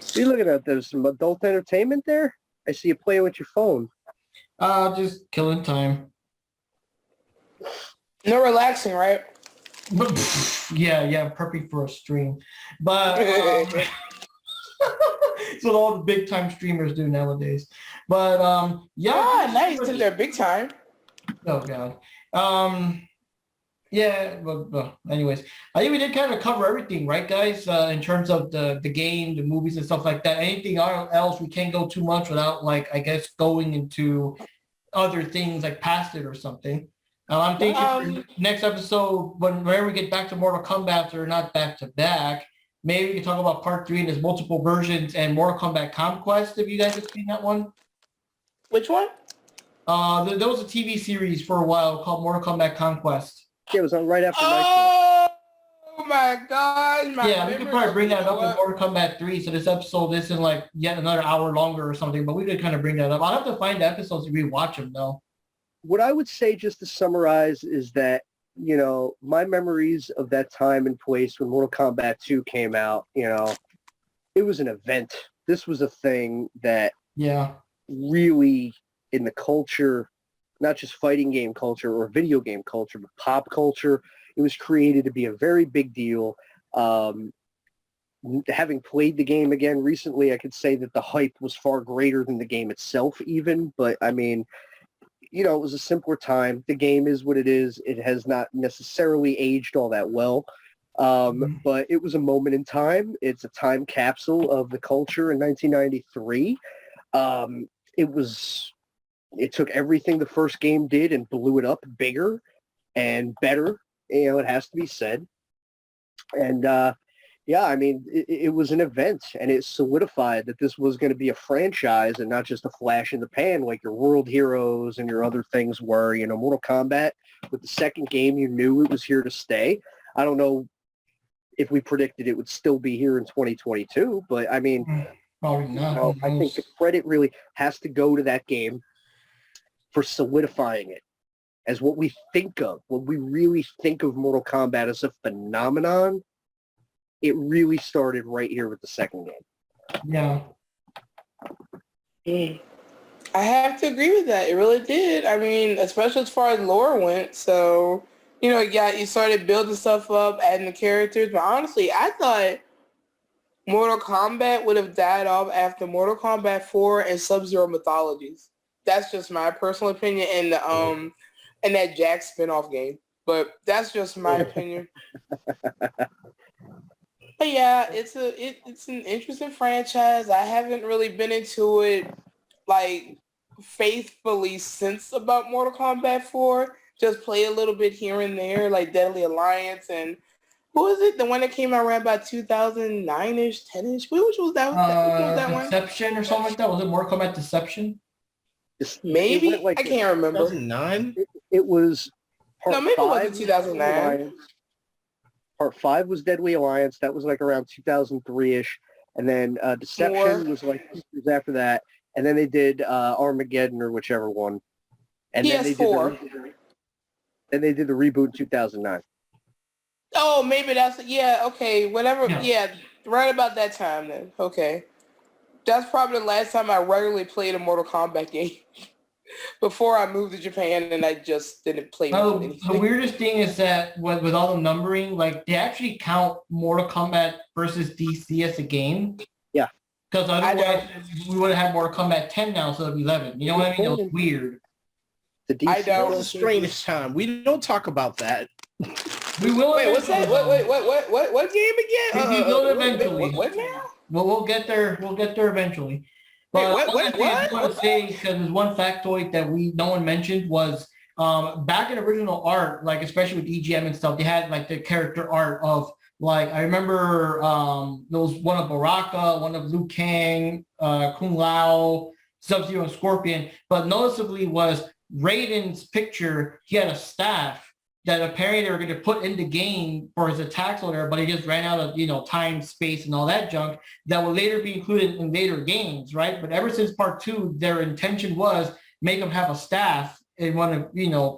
See, look at that. There's some adult entertainment there. I see you playing with your phone. Just killing time. No relaxing, right? Yeah, perfect for a stream. But it's what all the big time streamers do nowadays. But nice. They're big time. Oh god. Yeah, but anyways, I think we did kind of cover everything, right, guys? In terms of the game, the movies and stuff like that. Anything else, we can't go too much without, like, I guess, going into other things like past it or something. I'm thinking next episode, whenever we get back to Mortal Kombat or not back to back, maybe we can talk about part 3 and there's multiple versions and Mortal Kombat Conquest, if you guys have seen that one. Which one? There was a TV series for a while called Mortal Kombat Conquest. Yeah, it was on right after Oh my God. Yeah, we could probably bring that up in Mortal Kombat 3, so this episode isn't like yet another hour longer or something, but we could kind of bring that up. I'll have to find the episodes to rewatch them, though. What I would say, just to summarize, is that, you know, my memories of that time and place when Mortal Kombat 2 came out, you know, it was an event. This was a thing that really, in the culture, not just fighting game culture or video game culture, but pop culture, it was created to be a very big deal. Having played the game again recently, I could say that the hype was far greater than the game itself even, but I mean, you know, it was a simpler time. The game is what it is. It has not necessarily aged all that well, but it was a moment in time. It's a time capsule of the culture in 1993. It took everything the first game did and blew it up bigger and better. You know, it has to be said. And, Yeah, I mean, it was an event, and it solidified that this was going to be a franchise and not just a flash in the pan like your World Heroes and your other things were. You know, Mortal Kombat, with the second game, you knew it was here to stay. I don't know if we predicted it would still be here in 2022, but I mean, Probably not. you know, I think the credit really has to go to that game for solidifying it as what we think of, when we really think of Mortal Kombat as a phenomenon. It really started right here with the second game. Yeah. I have to agree with that. It really did. I mean, especially as far as lore went. So, you know, yeah, you started building stuff up, adding the characters. But honestly, I thought Mortal Kombat would have died off after Mortal Kombat 4 and Sub-Zero Mythologies. That's just my personal opinion, and that Jack spin-off game. But that's just my opinion. But yeah, it's an interesting franchise. I haven't really been into it like faithfully since about Mortal Kombat 4. Just play a little bit here and there, like Deadly Alliance and who was it? The one that came out around about 2009-ish, 10-ish? Which was that? Which was that one? Deception or something like that? Was it Mortal Kombat Deception? Maybe? I can't remember. 2009? It was No, maybe it wasn't 2009. Part 5 was Deadly Alliance. That was like around 2003-ish. And then Deception was like 2 years after that. And then they did Armageddon or whichever one. And PS4. Then they did the reboot in 2009. Oh, maybe that's, yeah, okay, whatever. Yeah, right about that time then. Okay. That's probably the last time I regularly played a Mortal Kombat game. Before I moved to Japan and I just didn't play anything. The weirdest thing is that with all the numbering, like they actually count Mortal Kombat versus DC as a game. Yeah. Because otherwise we would have had Mortal Kombat 10 now instead of 11. You know what I mean? It was weird. The DC I don't. That was a strange time. We don't talk about that. We will. Wait, what's that? What game again? We will eventually. What now? We'll get there. We'll get there eventually. But Wait, what? I want to say, because there's one factoid that no one mentioned was back in original art, like especially with EGM and stuff, they had like the character art of like I remember there was one of Baraka, one of Liu Kang, Kung Lao, Sub-Zero, and Scorpion. But noticeably was Raiden's picture. He had a staff that apparently they were going to put in the game for his attacks or whatever, but he just ran out of, time, space, and all that junk that will later be included in later games, right? But ever since part 2, their intention was make him have a staff and one of,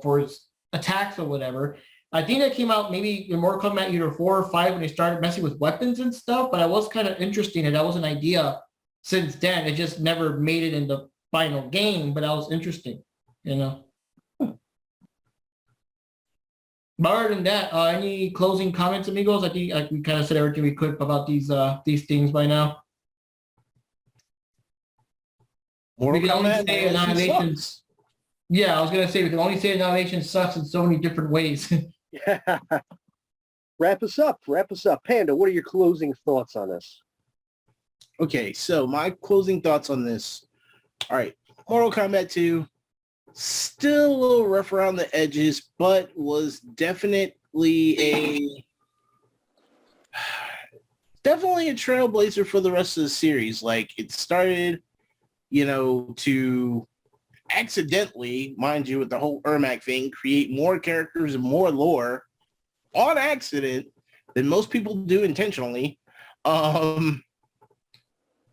for his attacks or whatever. I think that came out maybe in Mortal Kombat either 4 or 5 when they started messing with weapons and stuff, but it was kind of interesting and that was an idea since then. It just never made it in the final game, but that was interesting, But other than that, any closing comments, amigos? I think we kind of said everything we could about these things by now. We can only say Annihilation. Yeah, I was gonna say we can only say Annihilation sucks in so many different ways. Yeah. Wrap us up. Panda, what are your closing thoughts on this? Okay, so my closing thoughts on this. All right, Mortal Kombat 2. Still a little rough around the edges, but was definitely a trailblazer for the rest of the series. Like it started, to accidentally, mind you, with the whole Ermac thing, create more characters and more lore on accident than most people do intentionally.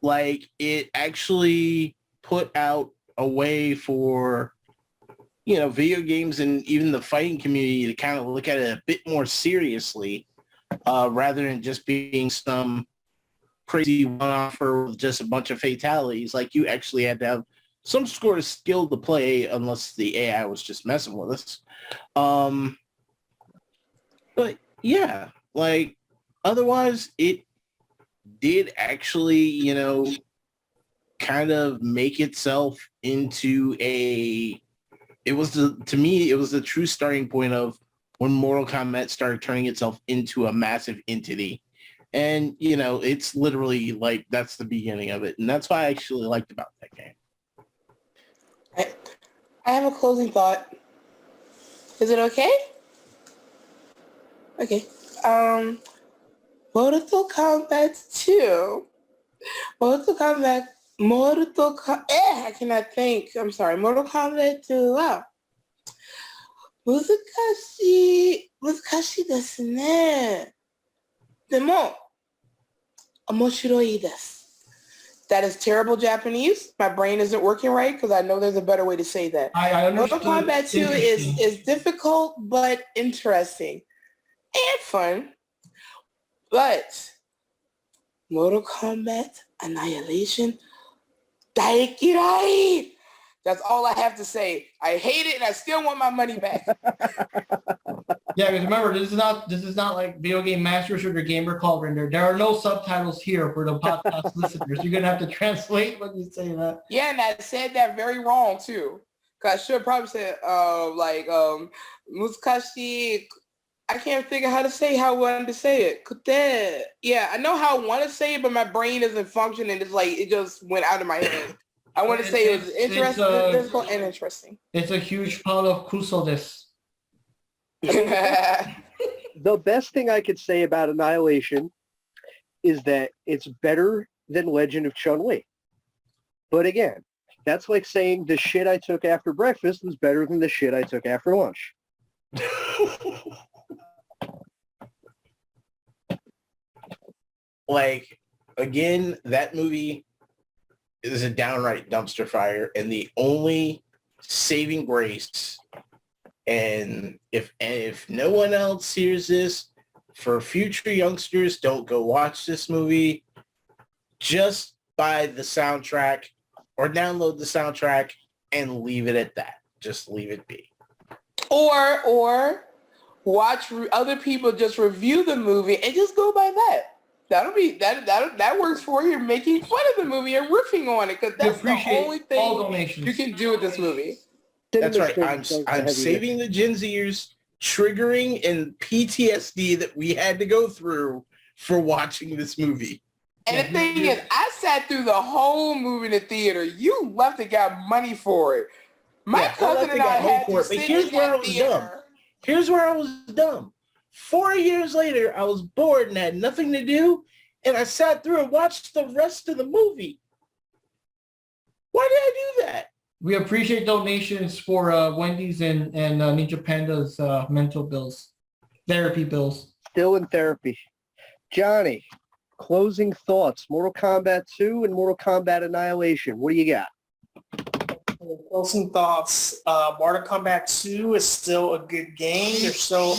Like it actually put out a way for video games and even the fighting community to kind of look at it a bit more seriously, rather than just being some crazy one-offer with just a bunch of fatalities. Like you actually had to have some sort of skill to play, unless the AI was just messing with us. But yeah, like otherwise it did actually, kind of make itself into to me, it was the true starting point of when Mortal Kombat started turning itself into a massive entity. And, it's literally like, that's the beginning of it. And that's what I actually liked about that game. I have a closing thought. Is it okay? Okay. Mortal Kombat 2. I cannot think. I'm sorry. Mortal Kombat 2. Wow. 難しいですね。でも、面白いです。That is terrible Japanese. My brain isn't working right because I know there's a better way to say that. I Mortal understood. Kombat 2 is difficult but interesting and fun. But Mortal Kombat Annihilation, 大嫌い! That's all I have to say. I hate it and I still want my money back. Yeah, because remember, this is not like Video Game Masters or the Gamer Call Render. There are no subtitles here for the podcast listeners. You're gonna have to translate what you say that. Yeah, and I said that very wrong too. Cause I should have probably said muskashi. I can't figure how to say how I wanted to say it. Kute. Yeah, I know how I want to say it, but my brain isn't functioning. It's like it just went out of my head. I want to say it was interesting, difficult, and interesting. It's a huge pile of kuso desu. The best thing I could say about Annihilation is that it's better than Legend of Chun-Li. But again, that's like saying the shit I took after breakfast was better than the shit I took after lunch. Like, again, that movie is a downright dumpster fire, and the only saving grace, and if no one else hears this, for future youngsters, don't go watch this movie. Just buy the soundtrack or download the soundtrack and leave it at that. Just leave it be. Or watch other people just review the movie and just go by that. That works for you, making fun of the movie and riffing on it, because that's the only thing you can do with this movie. That's right. I'm saving the Gen Zers triggering and PTSD that we had to go through for watching this movie. And the thing is, I sat through the whole movie in the theater. You left and got money for it. My cousin and I had to sit in that theater. Here's where I was dumb. 4 years later, I was bored and had nothing to do, and I sat through and watched the rest of the movie. Why did I do that? We appreciate donations for Wendy's and Ninja Panda's mental bills, therapy bills. Still in therapy. Johnny, closing thoughts. Mortal Kombat 2 and Mortal Kombat Annihilation. What do you got? Closing thoughts. Mortal Kombat 2 is still a good game. There's still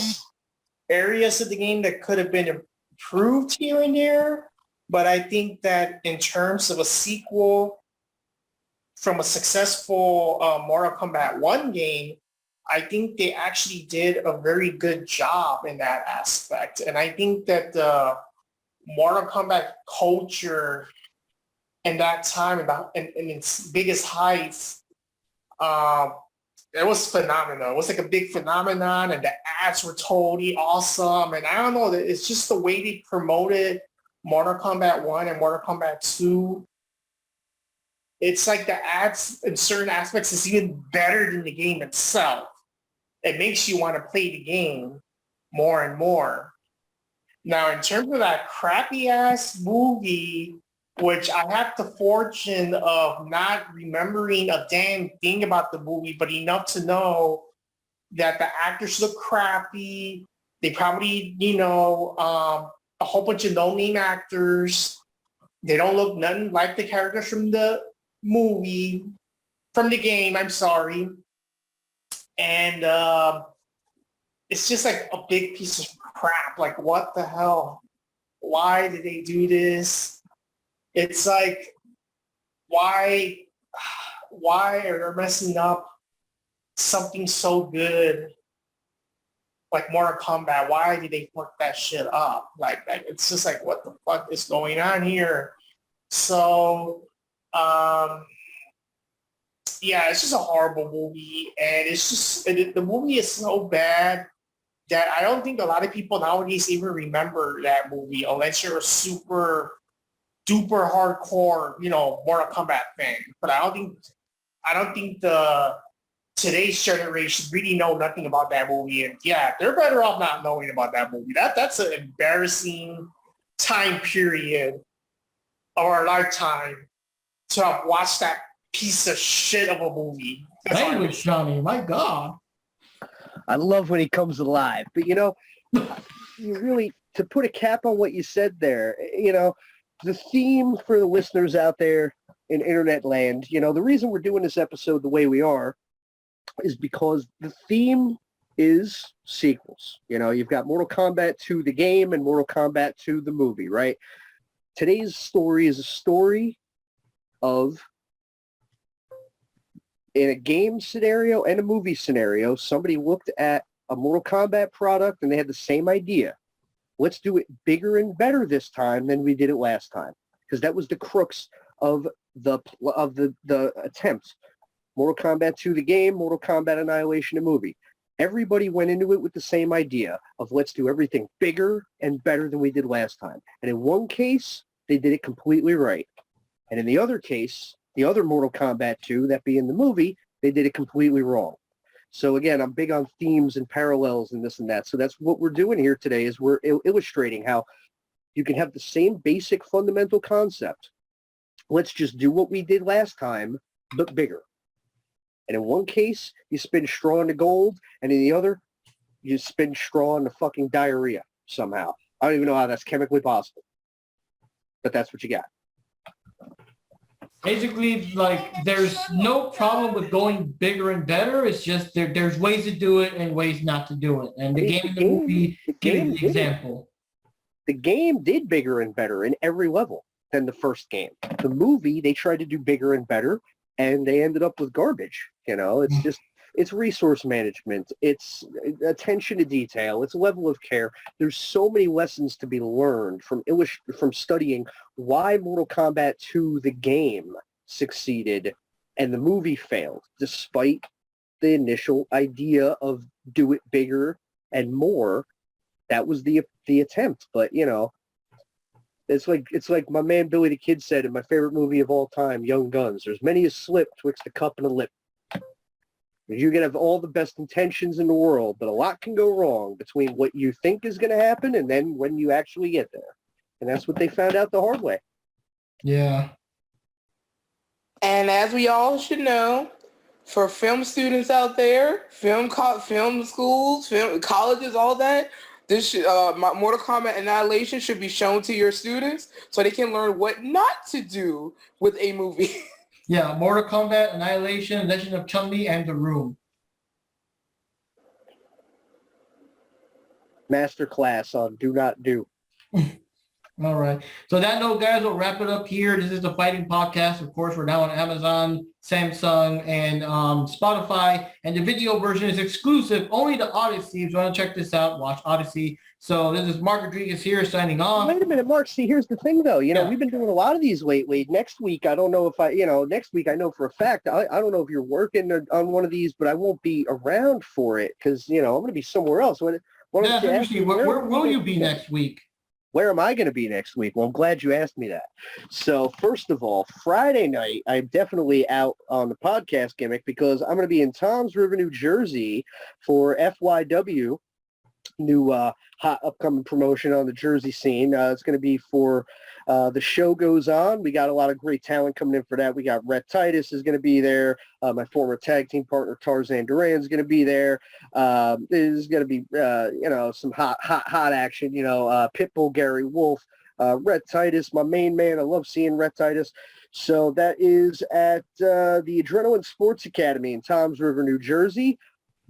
areas of the game that could have been improved here and there. But I think that in terms of a sequel from a successful Mortal Kombat 1 game, I think they actually did a very good job in that aspect. And I think that the Mortal Kombat culture in that time, in its biggest heights, it was phenomenal. It was like a big phenomenon, and the ads were totally awesome. And I don't know, it's just the way they promoted Mortal Kombat 1 and Mortal Kombat 2. It's like the ads in certain aspects is even better than the game itself. It makes you want to play the game more and more. Now, in terms of that crappy-ass movie, which I have the fortune of not remembering a damn thing about the movie, but enough to know that the actors look crappy. They probably, a whole bunch of no-name actors. They don't look nothing like the characters from the movie, from the game, I'm sorry. And it's just like a big piece of crap. Like, what the hell? Why did they do this? It's like, why are they messing up something so good like Mortal Kombat? Why did they fuck that shit up? Like it's just like, what the fuck is going on here? So, yeah, it's just a horrible movie, and it's just the movie is so bad that I don't think a lot of people nowadays even remember that movie unless you're a super duper hardcore, Mortal Kombat fan. But I don't think the today's generation really know nothing about that movie. And yeah, they're better off not knowing about that movie. That's an embarrassing time period of our lifetime to have watched that piece of shit of a movie. Language, Johnny, my God. I love when he comes alive. But, you really, to put a cap on what you said there, the theme for the listeners out there in internet land, the reason we're doing this episode the way we are is because the theme is sequels. You've got Mortal Kombat 2 the game and Mortal Kombat 2 the movie, right? Today's story is a story of, in a game scenario and a movie scenario, somebody looked at a Mortal Kombat product and they had the same idea. Let's do it bigger and better this time than we did it last time, because that was the crux of the attempt. Mortal Kombat 2 the game, Mortal Kombat Annihilation the movie. Everybody went into it with the same idea of let's do everything bigger and better than we did last time. And in one case, they did it completely right. And in the other case, the other Mortal Kombat 2, that being the movie, they did it completely wrong. So again, I'm big on themes and parallels and this and that. So that's what we're doing here today, is we're illustrating how you can have the same basic fundamental concept. Let's just do what we did last time, but bigger. And in one case, you spin straw into gold, and in the other, you spin straw into fucking diarrhea somehow. I don't even know how that's chemically possible. But that's what you got. Basically, there's no problem with going bigger and better. It's just there's ways to do it and ways not to do it. And the game and the movie give the example. The game did bigger and better in every level than the first game. The movie, they tried to do bigger and better, and they ended up with garbage. It's resource management. It's attention to detail. It's level of care. There's so many lessons to be learned from studying why Mortal Kombat 2, the game, succeeded and the movie failed, despite the initial idea of do it bigger and more. That was the attempt. But, it's like my man Billy the Kid said in my favorite movie of all time, Young Guns. There's many a slip twixt a cup and a lip. You can have all the best intentions in the world, but a lot can go wrong between what you think is going to happen and then when you actually get there. And that's what they found out the hard way. Yeah. And as we all should know, for film students out there, film schools, film colleges, all that, this Mortal Kombat Annihilation should be shown to your students so they can learn what not to do with a movie. Yeah, Mortal Kombat Annihilation, Legend of Chun-Li, and The Room. Masterclass on do not do. All right. So that note, guys, we'll wrap it up here. This is the Fighting Podcast. Of course, we're now on Amazon, Samsung, and Spotify. And the video version is exclusive only to Odyssey. If you want to check this out, watch Odyssey. So this is Mark Rodriguez here signing off. Wait a minute, Mark. See, here's the thing, though. We've been doing a lot of these lately. Next week, I don't know if next week I know for a fact, I don't know if you're working on one of these, but I won't be around for it because, I'm going to be somewhere else. Where will you be next week? Where am I going to be next week? Well, I'm glad you asked me that. So first of all, Friday night, I'm definitely out on the podcast gimmick because I'm going to be in Toms River, New Jersey for FYW, new hot upcoming promotion on the Jersey scene. It's going to be for The Show Goes On. We got a lot of great talent coming in for that. We got Rhett Titus is going to be there. My former tag team partner Tarzan Duran is going to be there. There's going to be some hot action. Pitbull, Gary Wolf, Rhett Titus, my main man. I love seeing Rhett Titus. So that is at the Adrenaline Sports Academy in Toms River, New Jersey.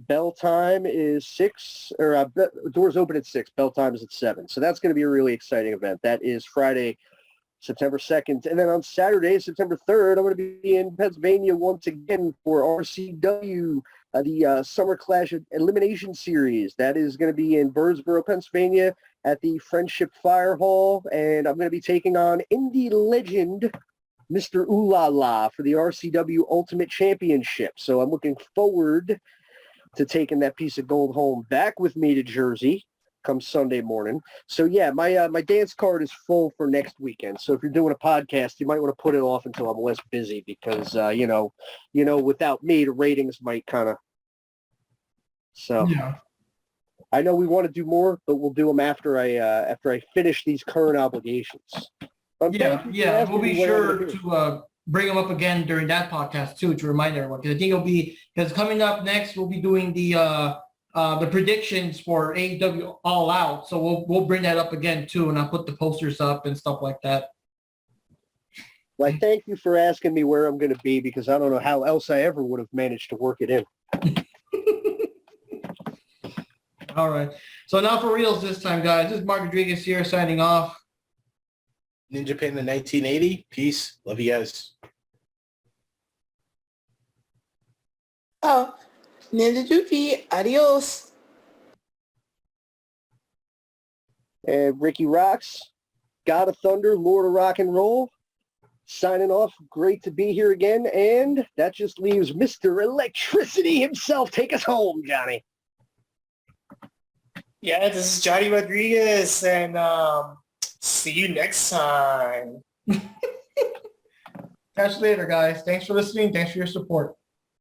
Bell time is 6, or doors open at 6. Bell time is at 7. So that's going to be a really exciting event. That is Friday, September 2nd. And then on Saturday, September 3rd, I'm going to be in Pennsylvania once again for RCW, the Summer Clash Elimination Series. That is going to be in Birdsboro, Pennsylvania at the Friendship Fire Hall. And I'm going to be taking on indie legend Mr. Ooh La La for the RCW Ultimate Championship. So I'm looking forward to taking that piece of gold home back with me to Jersey come Sunday morning. So yeah, my dance card is full for next weekend. So if you're doing a podcast, you might want to put it off until I'm less busy because without me, the ratings might kind of. So yeah. I know we want to do more, but we'll do them after I finish these current obligations. Yeah. We'll be sure to bring them up again during that podcast too, to remind everyone. Because I think because coming up next, we'll be doing the predictions for AEW All Out. So we'll bring that up again too, and I'll put the posters up and stuff like that. Well, I thank you for asking me where I'm going to be, because I don't know how else I ever would have managed to work it in. All right. So now for reals this time, guys. This is Mark Rodriguez here signing off. Ninja Panda 1980. Peace. Love you guys. Oh, Ninja Jupi. Adios. And Rikki Roxx, God of Thunder, Lord of Rock and Roll, signing off. Great to be here again. And that just leaves Mr. Electricity himself. Take us home, Johnny. Yeah, this is Johnny Rodriguez, and see you next time. Catch you later, guys. Thanks for listening. Thanks for your support.